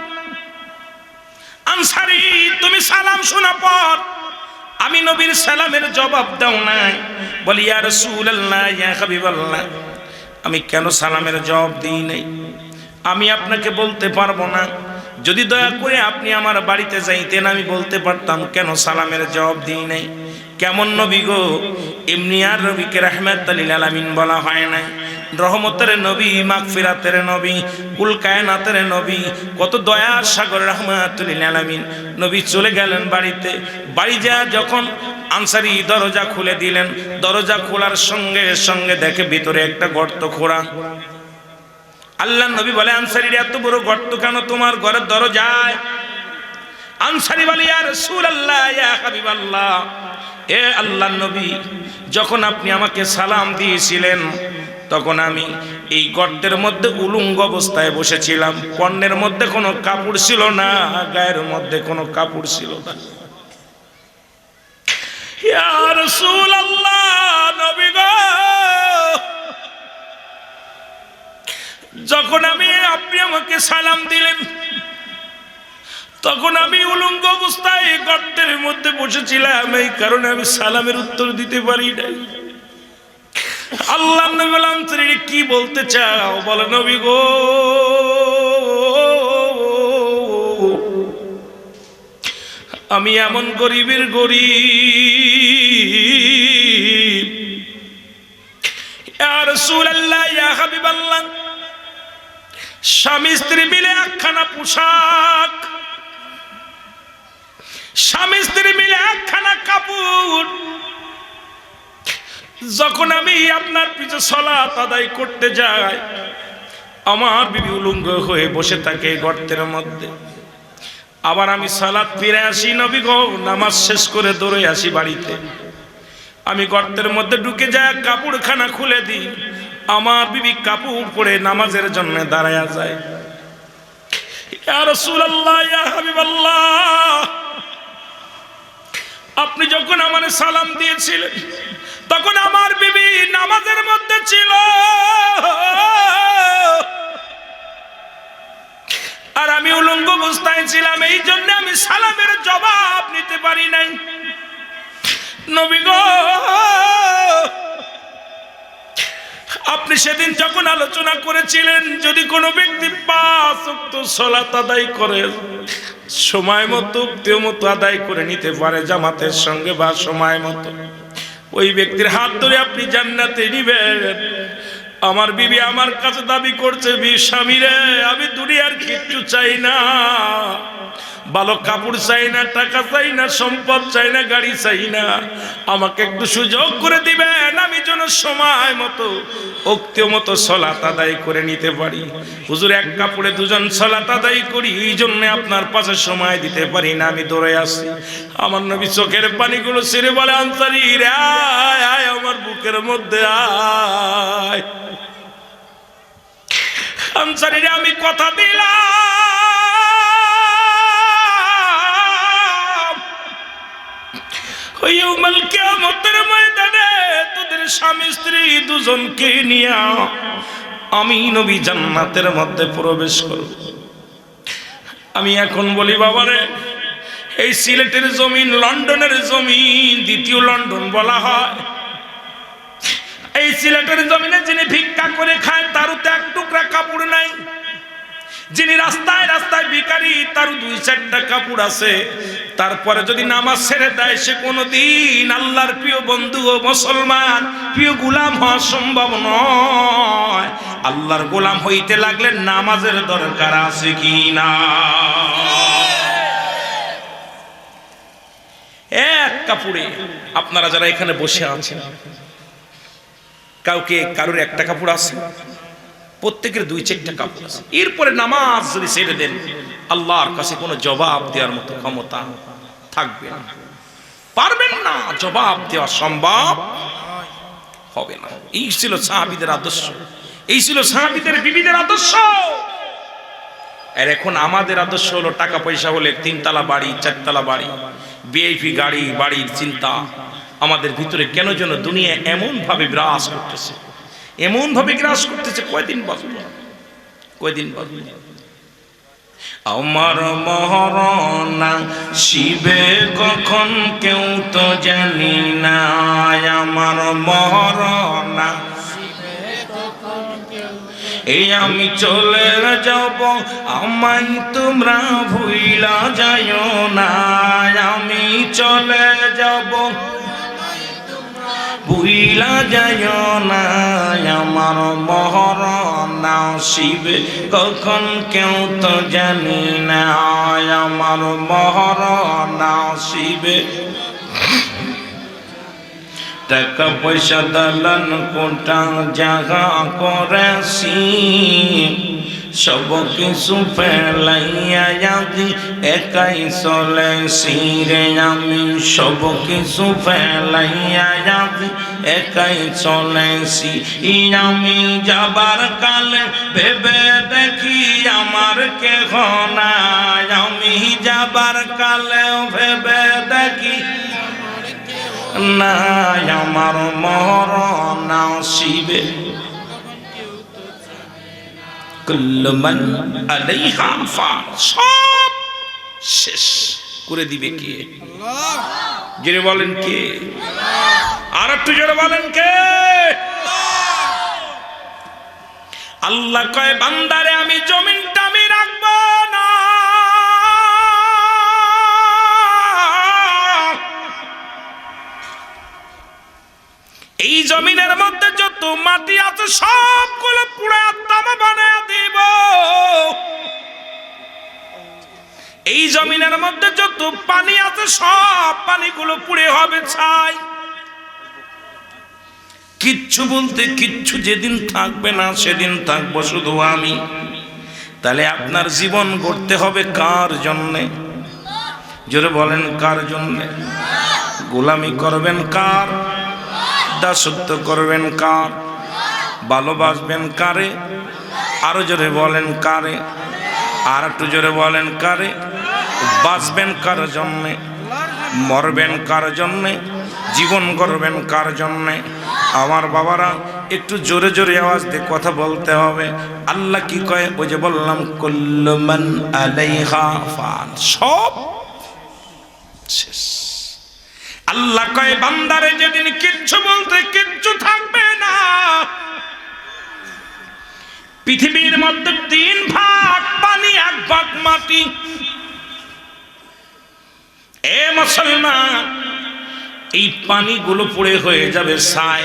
আনসারী, তুমি সালাম শোনা পর আমি নবীর সালামের জবাব দাও নাই। বলি, ইয়া রাসূলুল্লাহ, ইয়া হাবিবাল্লাহ, আমি কেন সালামের জবাব দিই নাই আমি আপনাকে বলতে পারবো না। যদি দয়া করে আপনি আমার বাড়িতে যাইতেন, আমি বলতে পারতাম কেন সালামের জবাব দিই নাই। কেমন নবী গো, এমনি আর নবীকে রাহমাতুল লিল আলামিন বলা হয় নাই, রহমতের নবী, মাগফিরাতের নবী, কুল কায়নাতের নবী, কত দয়ার সাগর রাহমাতুল লিল আলামিন। নবী চলে গেলেন বাড়িতে। বাড়ি যা যখন আনসারী দরজা খুলে দিলেন, দরজা খোলার সঙ্গে সঙ্গে দেখে ভিতরে একটা গর্ত খোঁড়া। আল্লাহর নবী বলে, আনসারীর এত বড় গর্ত কেন তোমার ঘরের দরজায়? আনসারী বলে, ইয়া রাসূলুল্লাহ, ইয়া হাবিবাল্লাহ, এ আল্লাহর নবী, যখন আপনি আমাকে সালাম দিয়েছিলেন তখন আমি এই গর্তের মধ্যে উলঙ্গ অবস্থায় বসেছিলাম, কর্ণের মধ্যে কোনো কাপড় ছিল না, গায়ের মধ্যে কোনো কাপড় ছিল না। ইয়া রাসূলুল্লাহ, নবী গো, যখন আপনি আমাকে সালাম দিলেন তখন আমি উলঙ্গ অবস্থায় গর্তের মধ্যে বসেছিলাম, এই কারণে আমি সালামের উত্তর দিতে পারি নাই। আল্লাহর নবী বলেন, তুমি কি বলতে চাও বলো নবী গো। আমি এমন গরিবের গরিব, ইয়া রাসূলুল্লাহ, ইয়া হাবিবাল্লাহ, স্বামী স্ত্রী মিলে একখানা পোশাক, স্বামী স্ত্রী মিলে একখানা কাপড়, যখন আমি আপনার পিছে সালাত আদায় করতে যাই, আমার বিবি উলঙ্গ হয়ে বসে থাকে গর্তের মধ্যে। আবার আমি সালাত ফিরে আসি, নবী গো, নামাজ শেষ করে দৌড়ে আসি বাড়িতে। আমি গর্তের মধ্যে ঢুকে যাই, কাপড়খানা খুলে দিই, আমার বিবি কাপড় পরে নামাজের জন্য দাঁড়ায়া যায়। ইয়া রাসূলুল্লাহ, ইয়া হাবিবাল্লাহ, আপনি যখন আমারে সালাম দিয়েছিলেন তখন আমার বিবি নামাজের মধ্যে ছিল, আর আমি উলঙ্গ অবস্থায় ছিলাম, এই জন্য আমি সালামের জবাব নিতে পারি নাই। নবী গো, আপনি সেদিন যখন আলোচনা করেছিলেন যদি কোনো ব্যক্তি 5 ওয়াক্ত সালাত আদায় করে সময় মতো আদায় করে নিতে পারে জামাতের সঙ্গে বা সময় মতো, ওই ব্যক্তির হাত ধরে আপনি জান্নাতে নিবেন। আমার বিবি আমার কাছে দাবি করছে, স্বামী রে, আমি দুনিয়ার কিচ্ছু চাই না, ভালো কাপড় চাই না, টাকা চাই না, সম্পদ চাই না, গাড়ি চাই না, আমাকে একটু সুযোগ করে দিবেন, আমি যেন সময় মতো ওক্ত মতো সালাত আদায় করে নিতে পারি। হুজুর, এক কাপড়ে দুজন সালাত আদায় করি, এই জন্য আপনার পাশে সময় দিতে পারি না, আমি দৌড়ে আসি। আমার নবী চোখের পানিগুলো ছেড়ে বলে, আনসারী রে, আয় আয় আমার বুকের মধ্যে আয়। আনসারী রে, আমি কথা দিলাম, ইয়াউমুল কিয়ামতের ময়দানে তোদের স্বামী স্ত্রী দুজনকে নিয়ে আমি নবী জান্নাতের মধ্যে প্রবেশ করব। আমি এখন বলি, বাবারে, এই সিলেটের জমিন লন্ডনের জমিন, দ্বিতীয় লন্ডন বলা হয়। এই সিলেটের জমিনে যিনি ভিক্ষা করে খায় তারও তো এক টুকরা কাপড় নাই, যিনি রাস্তায় রাস্তায় ভিখারি তারও 2-4টা কাপড় আছে, তারপরে যদি নামাজ ছেড়ে দেয় সে কোনোদিন আল্লাহর প্রিয় বন্ধু ও মুসলমান প্রিয় গোলাম হওয়া সম্ভব নয়। আল্লাহর গোলাম হইতে লাগলে নামাজের দরকার আছে কি না? এক কাপড়ে আপনারা যারা এখানে বসে আছেন কারোর একটা কাপড় আছে, প্রত্যেকের 2-4টা কাপড় আছে। এরপরে নামাজ যদি ছেড়ে দেন আল্লাহর কাছে কোনো জবাব দেওয়ার মতো ক্ষমতা থাকবে না, পারবেন না, জবাব দেওয়া সম্ভব হবে না। এই ছিল সাহাবীদের আদর্শ, এই ছিল সাহাবীদের বিবিদের আদর্শ। আর এখন আমাদের আদর্শ হলো টাকা পয়সা হলে 3 তলা বাড়ি 4 তলা বাড়ি, ভিআইপি গাড়ি, বাড়ির চিন্তা। আমাদের ভিতরে কেন যেন দুনিয়া এমন ভাবে বিরাজ করতেছে, এমন ভাবে গ্রাস করতেছে। কয়দিন বাঁচব, কয়দিন বাঁচব? আমার মরনা শিবে কখন কেউ তো জানি না, আমার মরনা এই আমি চলে যাব, আমায় তোমরা ভুইলা যাইও না, আমি চলে যাব ভুইলা যাইও না, আমার মরনা শিবে কখন কেউ তো জানি না, আমার মরনা শিবে। টাকা পয়সা দালান কোটা জাগা করেছি, সব কিছু ফেলাইয়া যাদি একাই চলেছি রে, আমি সব কিছু ফেলাইয়া যাদি একাই চলেছি। আমি যাবার কালে ভেবে দেখি আমার কেহ নাই, আমি যাবার কালে ভেবে দেখি না, আমার মরনা শিবে। কুল্লু মান আলাইহা ফান, সব শেষ করে দিবে কে? জোরে বলেন কে? আর একটু জোরে বলেন কে? আল্লাহ কয় বান্দারে আমি জমিনটা আমি রাখবো না, এই জমিনের মধ্যে যত মাটি আছে সবগুলো পুড়ে তামা বানায় দিব, এই জমিনের মধ্যে যত পানি আছে সব পানিগুলো পুড়ে হবে ছাই, কিচ্ছু বলতে কিচ্ছু যেদিন থাকবে না সেদিন থাকবো শুধু আমি। তাহলে আপনার জীবন গড়তে হবে কার জন্যে? জোরে বলেন কার জন্যে? গোলামি করবেন কার? দাসত্ব করবেন কার? ভালোবাসবেন কারে? আরো জোরে বলেন কারে? আর একটু জোরে বলেন কারে? বাঁচবেন কার জন্যে? মরবেন কার জন্যে? জীবন করবেন কার জন্যে? আমার বাবারা একটু জোরে জোরে আওয়াজ দিয়ে কথা বলতে হবে। আল্লাহ কি কয়? ওই যে বললাম কুল্লু মান আলাইহা ফান, সব শেষ। আল্লাহ কয় বান্দারে যেদিন কিচ্ছু বলতে কিচ্ছু থাকবে না, পৃথিবীর মধ্যে 3 ভাগ পানি 1 ভাগ মাটি। এ মুসলমান, এই পানিগুলো পুড়ে হয়ে যাবে ছাই,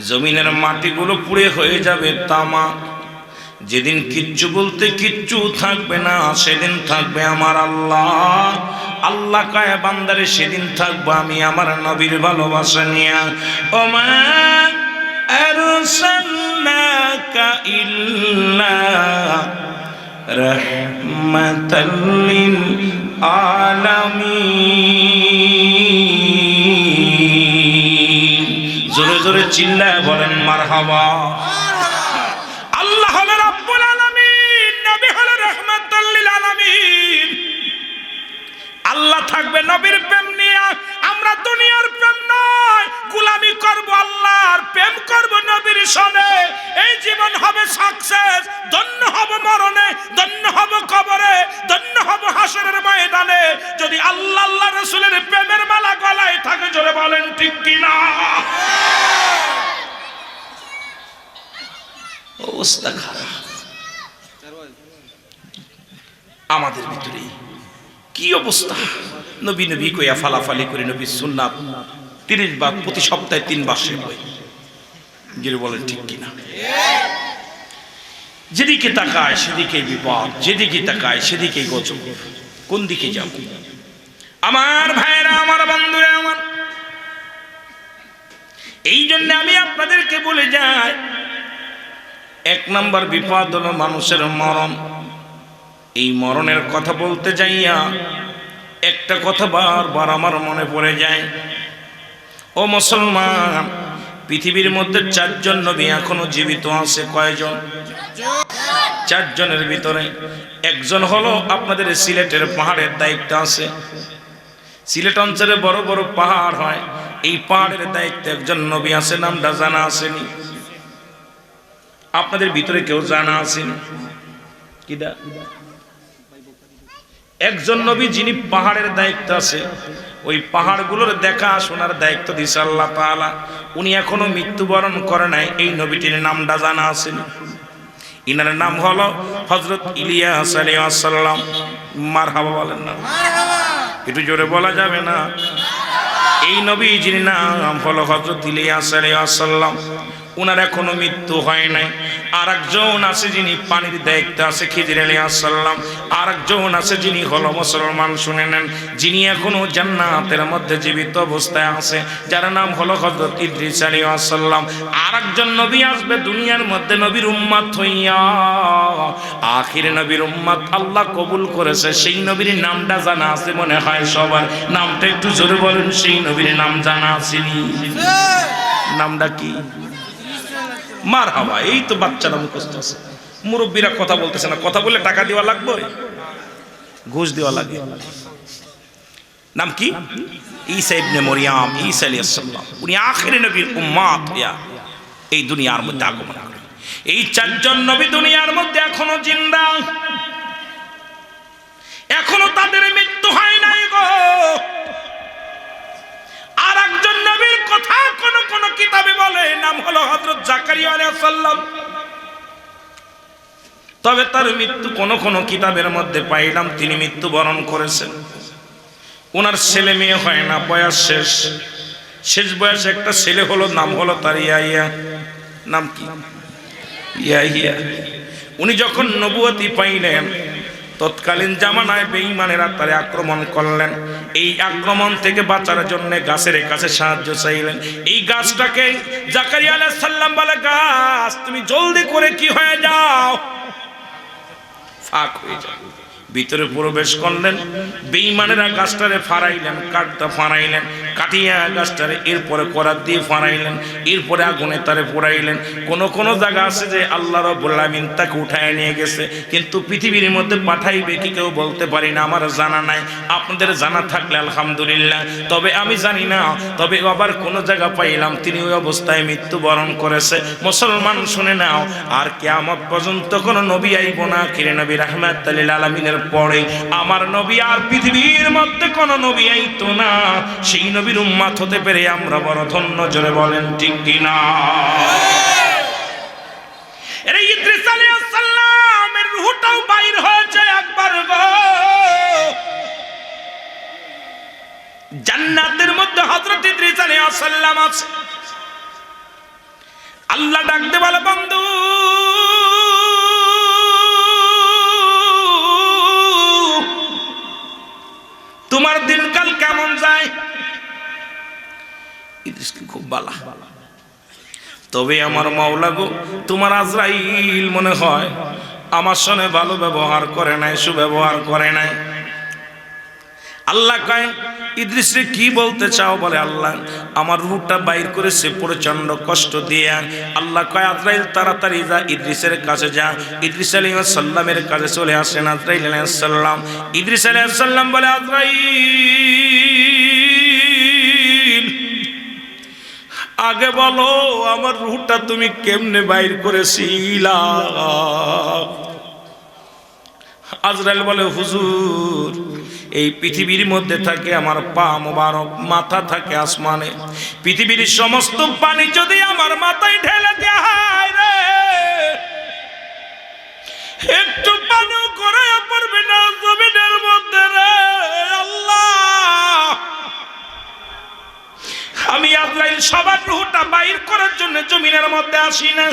জমিনের মাটিগুলো পুড়ে হয়ে যাবে তামা। যেদিন কিচ্ছু বলতে কিচ্ছু থাকবে না সেদিন থাকবে আমার আল্লাহ। আল্লাহ কয় বান্দারে সেদিন থাকবো আমি আমার নবীর ভালোবাসা নিয়া। ওমা আরসালনাকা ইল্লা রাহমাতাল লিল আলামিন। জোরে জোরে চিল্লায় বলেন মারহাবা। আল্লাহ হলো রব্বুল আলামিন, নবী হলো রাহমাতাল লিল আলামিন। আল্লাহ থাকবে নবীর প্রেম নিয়ে, আমরা দুনিয়ার প্রেম নয়, গোলামি করব আল্লাহর, প্রেম করব নবীর সনে। এই জীবন হবে সাকসেস, ধন্য হব মরণে, ধন্য হব কবরে, ধন্য হব হাসরের ময়দানে যদি আল্লাহ আল্লাহ রাসূলের প্রেমের মালা গলায় থাকে। জোরে বলেন ঠিক কিনা? অবস্থা খারাপ। আমাদের ভিতরে কি অবস্থা, নবী নবী কইয়া ফালাফালি করে নবীর সুন্নাত 30 বার প্রতি সপ্তাহে 3 বার শেষ হয়। গিয়ে বলেন ঠিক কিনা? যেদিকে তাকায় সেদিকে বিপদ, যেদিকে তাকায় সেদিকে গজব। কোন দিকে যাব? আমার ভাইরা, আমার বন্ধুরা, আমার এই জন্য আমি আপনাদেরকে বলে যাই, 1 নম্বর বিপদ হলো মানুষের মরণ। এই মরণের কথা বলতে যাইয়া একটা কথা বারবার আমার মনে পড়ে যায়। ও মুসলমান, পৃথিবীর মধ্যে 4 জন নবী এখনো জীবিত আছে। কয়জন? 4 জনের ভিতরে একজন হলো আপনাদের সিলেটের পাহাড়ের দায়িত্ব আছে। সিলেট অঞ্চলে বড় বড় পাহাড় হয়, এই পাহাড়ের দায়িত্বে একজন নবী আছে। নামটা জানা আসেনি? আপনাদের ভিতরে কেউ জানা আসেনি? কিডা? একজন নবী যিনি পাহাড়ের দায়িত্ব আছে, ওই পাহাড়গুলোর দেখা শোনার দায়িত্ব দিয়েছে আল্লাহ তাআলা। উনি এখনো মৃত্যুবরণ করে নাই। এই নবীটির নামটা জানা আসেনি? ইনার নাম হলো হযরত ইলিয়াস আলাইহিস সালাম। মারহাবা বলেন না? একটু জোরে বলা যাবে না? এই নবীজির নাম হলো হযরত ইলিয়াস আলাইহিস সালাম। উনার এখনো মৃত্যু হয় নাই। আর একজন আছে যিনি পানির দায়িত্ব আছে, খিজির আলাইহিস সালাম। আর একজন আছে যিনি হলো মুসলমান, শুনে নেন, যিনি এখনো জান্নাতের মধ্যে জীবিত অবস্থায় আছে, যার নাম হলো হযরত ইদ্রিস আলাইহিস সালাম। আর একজন নবী আসবে দুনিয়ার মধ্যে নবীর উম্মত হইয়া, আখির নবীর উম্মত আল্লাহ কবুল করেছে। সেই নবীর নামটা জানা আছে মনে হয় সবার? নামটা একটু জোরে বলেন, সেই নবীর নাম জানা আসেনি? নামটা কি? মারহাবা। এই তো বাচ্চারা মুখস্থ আছে, মুরব্বীরা কথা বলতেছে না। কথা বলে টাকা দেওয়া লাগবে, ঘুষ দেওয়া লাগে। নাম কি? ঈসা ইবনে মরিয়ম, ঈসা আলাইহিস সালাম। উনি আখিরি নবীর উম্মত হইয়া এই দুনিয়ার মধ্যে আগমন করেন। এই 4 জন নবী দুনিয়ার মধ্যে এখনো জিন্দা, এখনো তাদের মৃত্যু হয় নাই গো। আর একজন নবীর কথা কোন কোন কিতাবে বলে, নাম হলো হযরত জাকারিয়া আলাইহিস সালাম। তবে তার মৃত্যু কোন কোন কিতাবের মধ্যে পাইলাম তিনি মৃত্যুবরণ করেছেন। ওনার ছেলে মেয়ে হয় না, বয়স শেষ। শেষ বয়সে একটা ছেলে হলো, নাম হলো তার ইয়াহিয়া। নাম কি? ইয়াহিয়া। উনি যখন নবুয়তি পাইলেন, তৎকালীন জামানায় বেঈমানেরা তারে আক্রমণ করলেন। এই আক্রমণ থেকে বাঁচার জন্য গাছের কাছে সাহায্য চাইলেন। এই গাছটাকে জাকারিয়া আলাইহিস সালাম বলে, গাছ তুমি জলদি করে কি হয়ে যাও, ফাঁক হয়ে যাও। ভিতরে প্রবেশ করলেন, বেঈমানেরা গাছটারে ফাড়াইলেন, কাঠটা ফাড়াইলেন, কাটিয়া গাছটারে এরপরে করাত দিয়ে ফাড়াইলেন, এরপরে আগুনে তারে পোড়াইলেন। কোন কোন জায়গা আছে যে আল্লাহ রাব্বুল আলামিন তাকে উঠায় নিয়ে গেছে, কিন্তু পৃথিবীর মধ্যে পাঠাইবে কি কেউ বলতে পারি না, আমার জানা নাই। আপনাদের জানা থাকলে আলহামদুলিল্লাহ, তবে আমি জানি না। তবে আবার কোন জায়গা পাইলাম তিনি ওই অবস্থায় মৃত্যুবরণ করেছে। মুসলমান শুনে নাও, আর কিয়ামত পর্যন্ত কোন নবী আইব না, আখির নবী রাহমাতুল লিল আলামিনের পরে আমার নবী আর পৃথিবীর মধ্যে কোন নবী আইতো না। সেই নবীর উম্মত হতে পেরে আমরা বড় ধন্য। জোরে বলেন ঠিক কিনা? এর ইদ্রিস আলাইহিস সালামের রূহটাও বাইর হয়েছে একবার গো। জান্নাতের মধ্যে হযরত ইদ্রিস আলাইহিস সালাম আছে। আল্লাহ ডাকতে বলে, বন্ধু তোমার দিনকাল কেমন যায়? ইদ্রিসকে খুব ভালো। তবে আমার মাওলা গো, তোমার আজরাইল মনে হয় আমার সঙ্গে ভালো ব্যবহার করে নাই, সুব্যবহার করে নাই। আল্লাহ কয়, ইদ্রিস রে কি বলতে চাও? বলে, আল্লাহ আমার রূহটা বাইর করেছে প্রচন্ড কষ্ট দিয়ে। আল্লাহ কয়, আজরাইল তাড়াতাড়ি যা, ইদ্রিসের কাছে যা। ইদ্রিস আলাইহিস সালামের কাছে চলে আসেন আজরাইল আলাইহিস সালাম। ইদ্রিস আলাইহিস সালাম বলে, আজরাইল আগে বলো আমার রূহটা তুমি কেমনে বাইর করেছিলা? আজরাইল বলে, হুজুর এই পৃথিবীর মধ্যে থাকে আমার পা মোবারক, মাথা থাকে আসমানে। পৃথিবীর সমস্ত পানি যদি আমার মাথায় ঢেলে দেয়া হয় রে, একটু পানি করে পড়বে না জমিনের মধ্যে রে আল্লাহ। আমি আজরাইল সবার রূহটা বাইর করার জন্য জমিনের মধ্যে আসি না,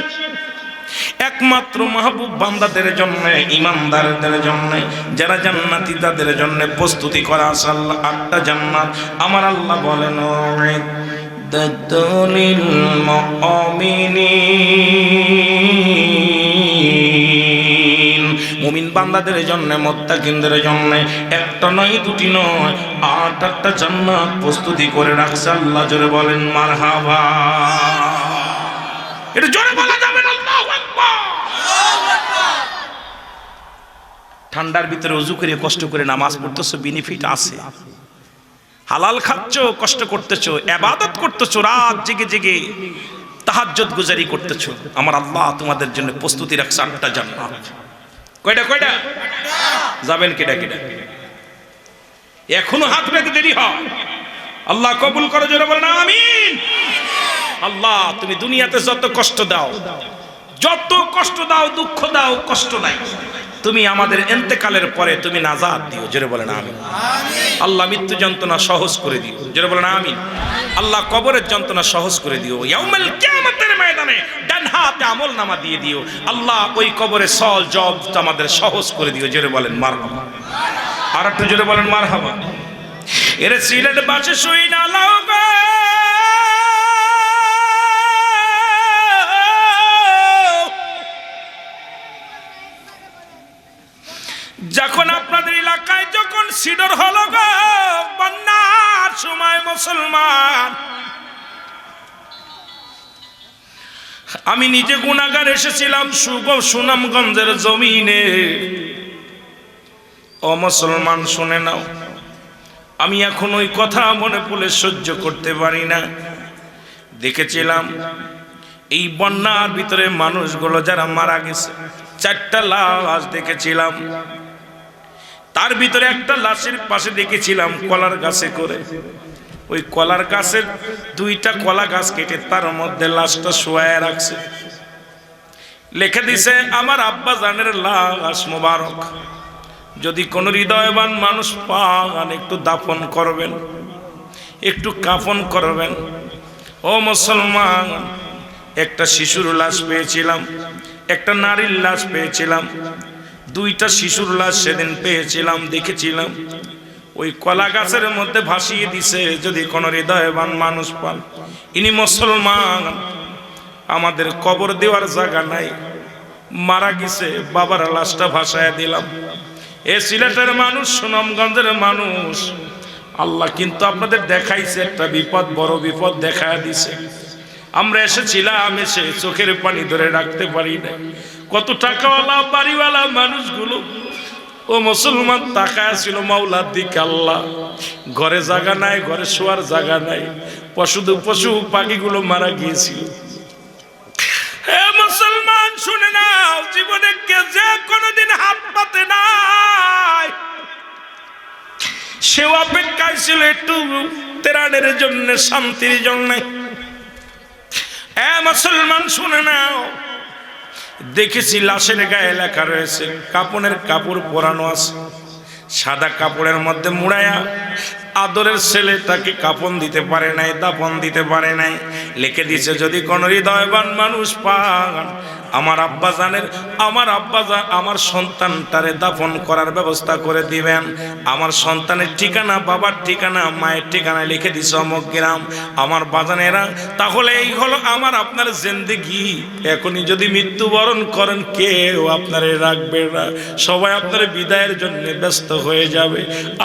একমাত্র মাহবুব বান্দাদের জন্য, ইমানদারদের জন্য, যারা জান্নাতি তাদের জন্য প্রস্তুতি করা আছে আল্লাহ 8টা জান্নাত। আমার আল্লাহ বলেন দাতুলিল মুমিনিন, মুমিন বান্দাদের জন্য, মুত্তাকিনদের জন্য একটা নয় দুটি নয় 8টা জান্নাত প্রস্তুতি করে রাখছে আল্লাহ। জোরে বলেন মারহাবা। এটা জোরে বলা যাবে না। আল্লাহু আকবার। ঠান্ডার ভিতরে ওযু করে কষ্ট করে নামাজ পড়তেছো, বেনিফিট আছে। হালাল খাচ্ছ, কষ্ট করতেছো, ইবাদত করতেছো, রাত জেগে জেগে তাহাজ্জুদ গুজারি করতেছো, আমার আল্লাহ তোমাদের জন্য প্রস্তুতি রাখছে 8টা জান্নাত। কয়টা কয়টা যাবেন কেডা কেডা? এখনো হাত পেতে দেরি হয়। আল্লাহ কবুল করো, জোরে বলেন আমিন। আল্লাহ তুমি দুনিয়াতে যত কষ্ট দাও, যত কষ্ট দাও, দুঃখ দাও, কষ্ট নাই, তুমি আমাদের ইন্তেকালের পরে তুমি নাজাত দিও। জোরে বলেন আমিন। আল্লাহ মৃত্যু যন্ত্রণা সহজ করে দিও। জোরে বলেন আমিন। আল্লাহ কবরের যন্ত্রণা সহজ করে দিও। ইয়াউমুল কিয়ামতের ময়দানে ডান হাতে আমলনামা দিয়ে দিও। আল্লাহ ওই কবরে সল জব আমাদের সহজ করে দিও। জোরে বলেন মারহাবা। আর একটু জোরে বলেন মারহাবা। এর সিলেট বাসে শুই না লাও গো, যখন আপনাদের এলাকায় যখন সিডর হলো গো বন্যার সময় মুসলমান, আমি নিজে গুনাহগার এসেছিলাম সুনামগঞ্জের জমিনে। ও মুসলমান শুনে নাও, আমি এখন ওই কথা মনে পড়লে সহ্য করতে পারি না। দেখেছিলাম এই বন্যার ভিতরে মানুষগুলো যারা মারা গেছে, 4টা লাশ দেখেছিলাম। তার ভিতরে একটা লাশের পাশে দেখেছিলাম কলার গাছে করে, ওই কলার গাছের 2টা কলা গাছ কেটে তার মধ্যে লাশটা শোয়ায় রাখছে। লিখে দিছে আমার আব্বা জানের লাশ মোবারক, যদি কোন হৃদয়বান মানুষ পান একটু দাফন করবেন, একটু কাফন করবেন। ও মুসলমান, একটা শিশুর লাশ পেয়েছিলাম, একটা নারীর লাশ পেয়েছিলাম, 2টা শিশুর লাশ সেদিন পেয়েছিলাম, দেখেছিলাম। ওই কলা গাছের মধ্যে ভাসিয়ে দিছে, যদি কোন হৃদয়বান মানুষ পান। ইনি মুসলমান, আমাদের কবর দেওয়ার জায়গা নাই, মারা গেছে, বাবার লাশটা ভাসায় দিলাম। এ সিলেটের মানুষ, সুনামগঞ্জের মানুষ, আল্লাহ কিন্তু আপনাদের দেখাইছে একটা বিপদ, বড় বিপদ দেখায় দিছে। আমরা এসেছিলাম, এসে চোখের পানি ধরে রাখতে পারি না। কত টাকাওয়ালা বাড়িওয়ালা মানুষগুলো ও মুসলমান তাকায় ছিল মাওলার দিকে। আল্লাহ ঘরে জায়গা নাই, ঘরে শোয়ার জায়গা নাই, পশু পাখিগুলো মারা গিয়েছিল। হে মুসলমান শুনে নাও, জীবনে কে যে কোনোদিন হাত পাতে নাই, সে অপেক্ষায় ছিল একটু ত্রাণের জন্য, শান্তির জন্য। মুসলমান শুনে নাও, দেখেছি লাশের গায়ে লেখা রয়েছে, কাপনের কাপড় পরানো আছে, সাদা কাপড়ের মধ্যে মুড়ায়া আদরের ছেলে তাকে কাপন দিতে পারে নাই, দাপন দিতে পারে নাই। লিখে দিছে যদি কোন হৃদয়বান মানুষ পান, আমার আব্বা জানের, আমার আব্বা জান আমার সন্তানটারে দাফন করার ব্যবস্থা করে দিবেন। আমার সন্তানের ঠিকানা, বাবার ঠিকানা, মায়ের ঠিকানা লিখে দিছে অমুক গ্রাম। আমার বাজানেরা, তাহলে এই হলো আমার আপনার জিন্দেগি। এখনই যদি মৃত্যুবরণ করেন, কেউ আপনারে রাখবে না, সবাই আপনার বিদায়ের জন্য ব্যস্ত হয়ে যাবে।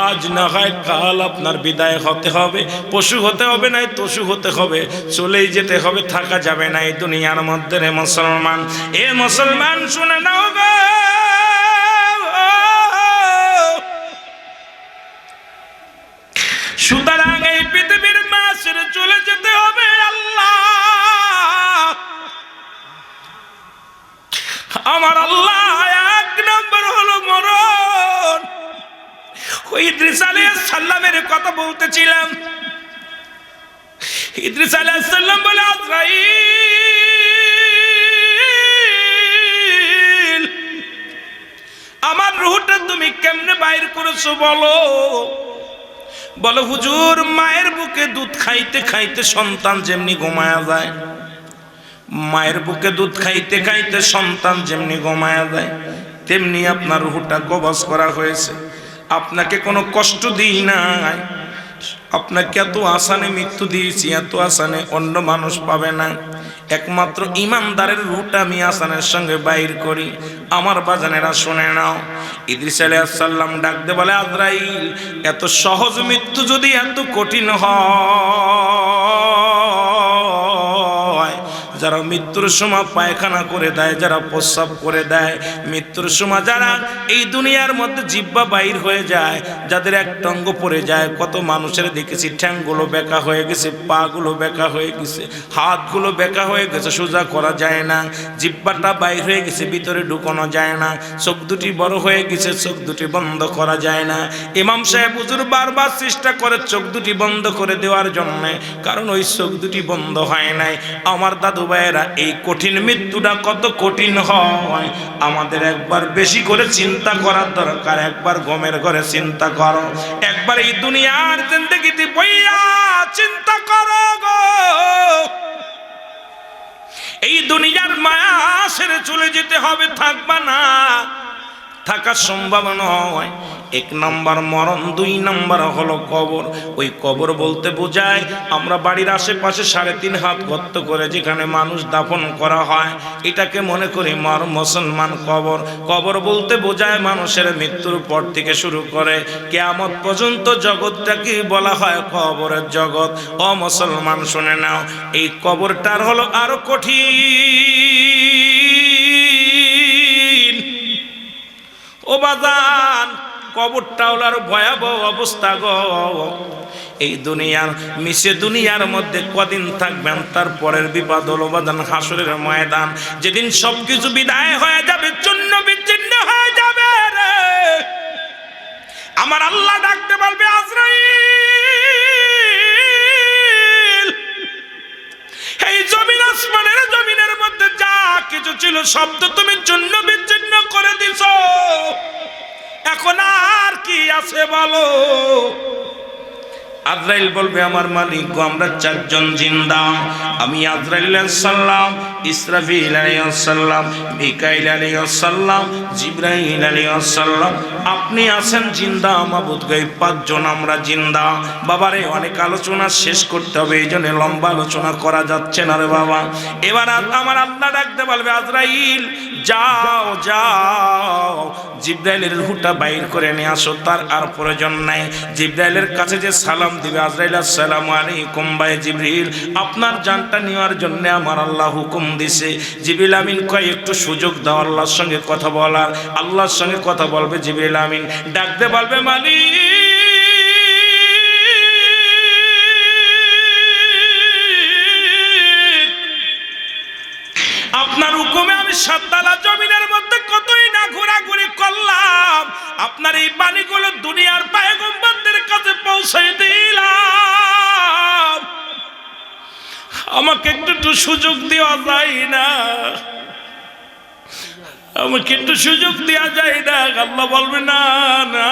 আজ না হয় কাল আপনার বিদায় হতে হবে, পশু হতে হবে না, তশু হতে হবে, চলেই যেতে হবে, থাকা যাবে না এই দুনিয়ার মধ্যে। রে মুসলমান, এ মুসলমান শুনে নাও গো, সুতরাং এই পৃথিবীর মাঝে চলে যেতে হবে। আল্লাহ আমার আল্লাহ 1 নম্বর হলো মরণ। ইদ্রিস আলাইহিস সালামের কথা বলতেছিলাম। ইদ্রিস আলাইহিস সালাম বলে আজরাইল আমার রূহটা তুমি কেমনে বাইর করেছো বলো। বলো হুজুর, মায়ের বুকে দুধ খাইতে খাইতে সন্তান যেমনি ঘুমায়া যায়, মায়ের বুকে দুধ খাইতে খাইতে সন্তান যেমনি ঘুমায়া যায়, তেমনি আপনার রূহটা কবজ করা হয়েছে। আপনাকে কোনো কষ্ট দিই নাই, আপনাকে এত আসানে মৃত্যু দিয়েছি, এত আসানে অন্য মানুষ পাবে না। একমাত্র ইমানদারের রূহটা আমি আসানের সঙ্গে বাইর করি। আমার বাজানেরা শুনে নাও, ইদ্রিস আলাইহিস সালাম ডাকতে বলে, আজরাইল, এত সহজ মৃত্যু যদি এত কঠিন হয়, যারা মৃত্যুর সময় পায়খানা করে দেয়, যারা প্রস্রাব করে দেয়, মৃত্যুর সময় যারা এই দুনিয়ার মধ্যে জিহ্বা বাইর হয়ে যায়, যাদের এক টঙ্গ পড়ে যায়, কত মানুষের দেখেছি ঠ্যাংগুলো বেঁকা হয়ে গেছে, পাগুলো বেঁকা হয়ে গেছে, হাতগুলো বেঁকা হয়ে গেছে, সোজা করা যায় না, জিহ্বাটা বাইর হয়ে গেছে, ভিতরে ঢুকানো যায় না, চোখ দুটি বড় হয়ে গেছে, চোখ দুটি বন্ধ করা যায় না। ইমাম সাহেব হুজুর বারবার চেষ্টা করে চোখ দুটি বন্ধ করে দেওয়ার জন্য, কারণ ওই চোখ দুটি বন্ধ হয় নাই। আমার দাদু ভাইয়েরা, এই কঠিন মৃত্যুটা কত কঠিন হয় আমাদের একবার বেশি করে চিন্তা করার দরকার। একবার গমের ঘরে চিন্তা করো, একবার এই দুনিয়ার জিন্দেগিতে বইয়া চিন্তা করো গো। এই দুনিয়ার মায়া ছেড়ে চলে যেতে হবে, থাকবা না, থাকা সম্ভব নয়। এক নম্বর মরণ, দুই নম্বর হলো কবর। ওই কবর বলতে বোঝায় আমরা বাড়ির আশেপাশে 3.5 হাত গর্ত করে যেখানে মানুষ দাফন করা হয়, এটাকে মনে করি মুসলমান কবর। কবর বলতে বোঝায় মানুষের মৃত্যুর পর থেকে শুরু করে কিয়ামত পর্যন্ত জগৎটাকে বলা হয় কবরের জগৎ। ও মুসলমান শুনে নাও, এই কবরটার হলো আরো কঠিন। ও বাজান, কবরটা হলো আরো ভয়াবহ অবস্থা গো। এই দুনিয়ার মিশে দুনিয়ার মধ্যে কদিন থাকবেন, তারপরের বিপদ হলো বাজান হাসরের ময়দান, যেদিন সবকিছু বিদায় হয়ে যাবে, চূর্ণ বিচ্ছিন্ন হয়ে যাবে রে। আমার আল্লাহ ডাকতে বলবে, আজরাইল, এই জমিন আসমানের জমিনের মধ্যে যা কিছু ছিল সব তো তুমি চূর্ণ বিচ্ছিন্ন করে দিছো, এখন আর কি আছে বলো। আজরাইল বলবে, আমার মালিক গো, আমরা 4 জন জিন্দা। আমি আজরাইল আলাইহিস সালাম, ইসরাফিল আলাইহিস সালাম, মিকাইল আলাইহিস সালাম, জিবরাইল আলাইহিস সালাম, আপনি আছেন জিন্দা। মাবুদ গো, 5 জন আমরা জিন্দা। বাবারে, অনেক আলোচনা শেষ করতে হবে, এই জন্য লম্বা আলোচনা করা যাচ্ছে না রে বাবা। এবার আমার আল্লাহ ডাকতে বলবে, আজরাইল যাও যাও, জিবরাইলের রূহটা বাইর করে নিয়ে আসো। তার আর প্রয়োজন নাই। জিবরাইলের কাছে যে সালাম দিবে, আজরাইল আসসালামু আলাইকুম ভাই জিবরিল, আপনার জানটা নেওয়ার জন্য আমার আল্লাহ হুকুম দিছে। জিবরিল আমিন কয়, একটু সুযোগ দাও আল্লাহর সঙ্গে কথা বলার। আল্লাহর সঙ্গে কথা বলবে জিবরিল আমিন, ডাকতে বলবে, মালিক আপনার হুকুমে আমি 7 তালা জমিনের মধ্যে কতই না ঘোরাঘুরি করলাম, আপনার এই বাণীগুলো দুনিয়ার পয়গম্বরদের কাছে পৌঁছে দিলাম, আমাকে একটু সুযোগ দেওয়া যায় না, আমাকে একটু সুযোগ দেওয়া যায় না। আল্লাহ বলবে, না না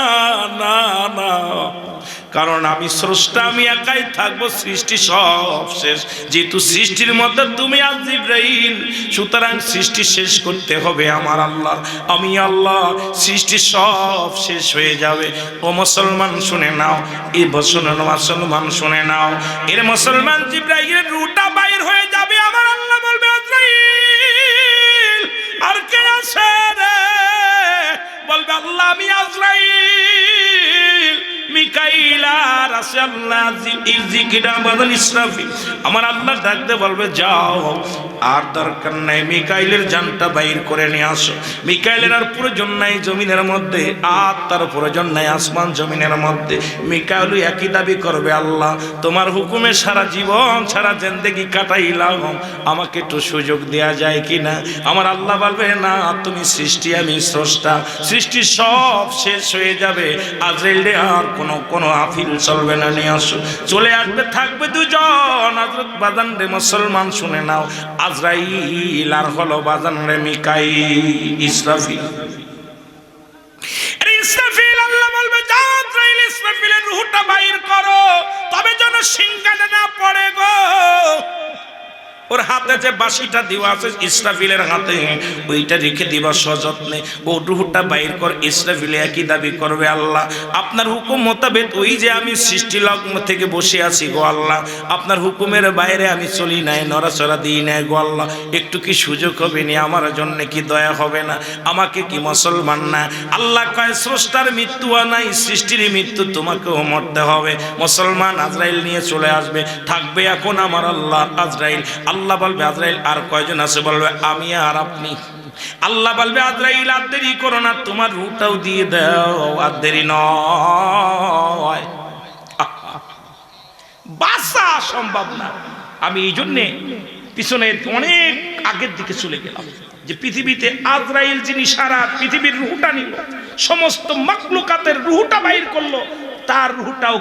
না না, কারণ আমি স্রষ্টা, আমি একাই থাকবো, সৃষ্টি সব শেষ। যেহেতু সৃষ্টির মধ্যে তুমি আর জিবরাইল, সুতরাং সৃষ্টি শেষ করতে হবে আমার আল্লাহ। আমি আল্লাহ, সৃষ্টি সব শেষ হয়ে যাবে। ও মুসলমান শুনে নাও, এই মুসলমান শুনে নাও, এর মুসলমান জিবরাইলের রূহটা বাইর হয়ে যাবে। আমার আল্লাহ বলবে, আজরাইল আর কে আছে রে? বলবে, আল্লাহ আমি আজরাইল, মিকাইল আর আছে আল্লাহ, জিকিরা বদল ইসরাফিল। আমার আল্লাহ ডাকতে বলবে, যাও, আর দরকার নাই, মিকাইলের জানটা বাইর করে নিয়ে আসো। মিকাইলের আর প্রয়োজন নাই জমিনের মধ্যে, আর তার প্রয়োজন নাই আসমান জমিনের মধ্যে। মিকাইল একই দাবি করবে, আল্লাহ তোমার হুকুমে সারা জীবন সারা জিন্দেগি কাটাইলাম, আমাকে একটু সুযোগ দেয়া যায় কিনা? আমার আল্লাহ বলবে, না, তুমি সৃষ্টি, আমি স্রষ্টা, সৃষ্টি সব শেষ হয়ে যাবে, আজরাইল আর কোনো আফিল চলবে না, নিয়ে আসো। চলে আসবে, থাকবে 2 জন। হযরত বাজান রে মুসলমান শুনে নাও, আজরাইল আর হলো বাজান রে মিকাইল, ইসরাফিল। রুহটা বাইর করো, তবে যেন সিংহানে না পড়ে গো। ওর হাতে যে বাঁশিটা দেওয়া আছে ইসরাফিলের হাতে, ওইটা রেখে দিবা সযত্নে। ও রুহটা বাইর কর। ইসরাফিলে একই দাবি করবে, আল্লাহ আপনার হুকুম মোতাবেক ওই যে আমি সৃষ্টি লগ্ন থেকে বসে আছি গো আল্লাহ, আপনার হুকুমের বাইরে আমি চলি নাই, নড়াচড়া দিই নাই গো আল্লাহ, একটু কি সুযোগ হবে না? আমার জন্য কি দয়া হবে না? আমাকে কি মুসলমান না? আল্লাহ কয় স্রষ্টার মৃত্যু নাই, সৃষ্টির মৃত্যু তোমাকেও মরতে হবে। মুসলমান আজরাইল নিয়ে চলে আসবে, থাকবে এখন আমার আল্লাহ আজরাইল। আল্লাহ বলবে আজরাইল আর কয়জন আছে? বলবে আমি আর আপনি। আল্লাহ বলবে আজরাইল আর দেরি করো না, তোমার রূহটাও দিয়ে দাও, আর দেরি নয়। বাঁচা সম্ভব না। আমি এই জন্যে পিছনে অনেক আগের দিকে চলে গেলাম, যে পৃথিবীতে আজরাইল যিনি সারা পৃথিবীর রূহটা নিল, সমস্ত মাখলুকাতের রূহটা বাইর করলো, তার রূহটাও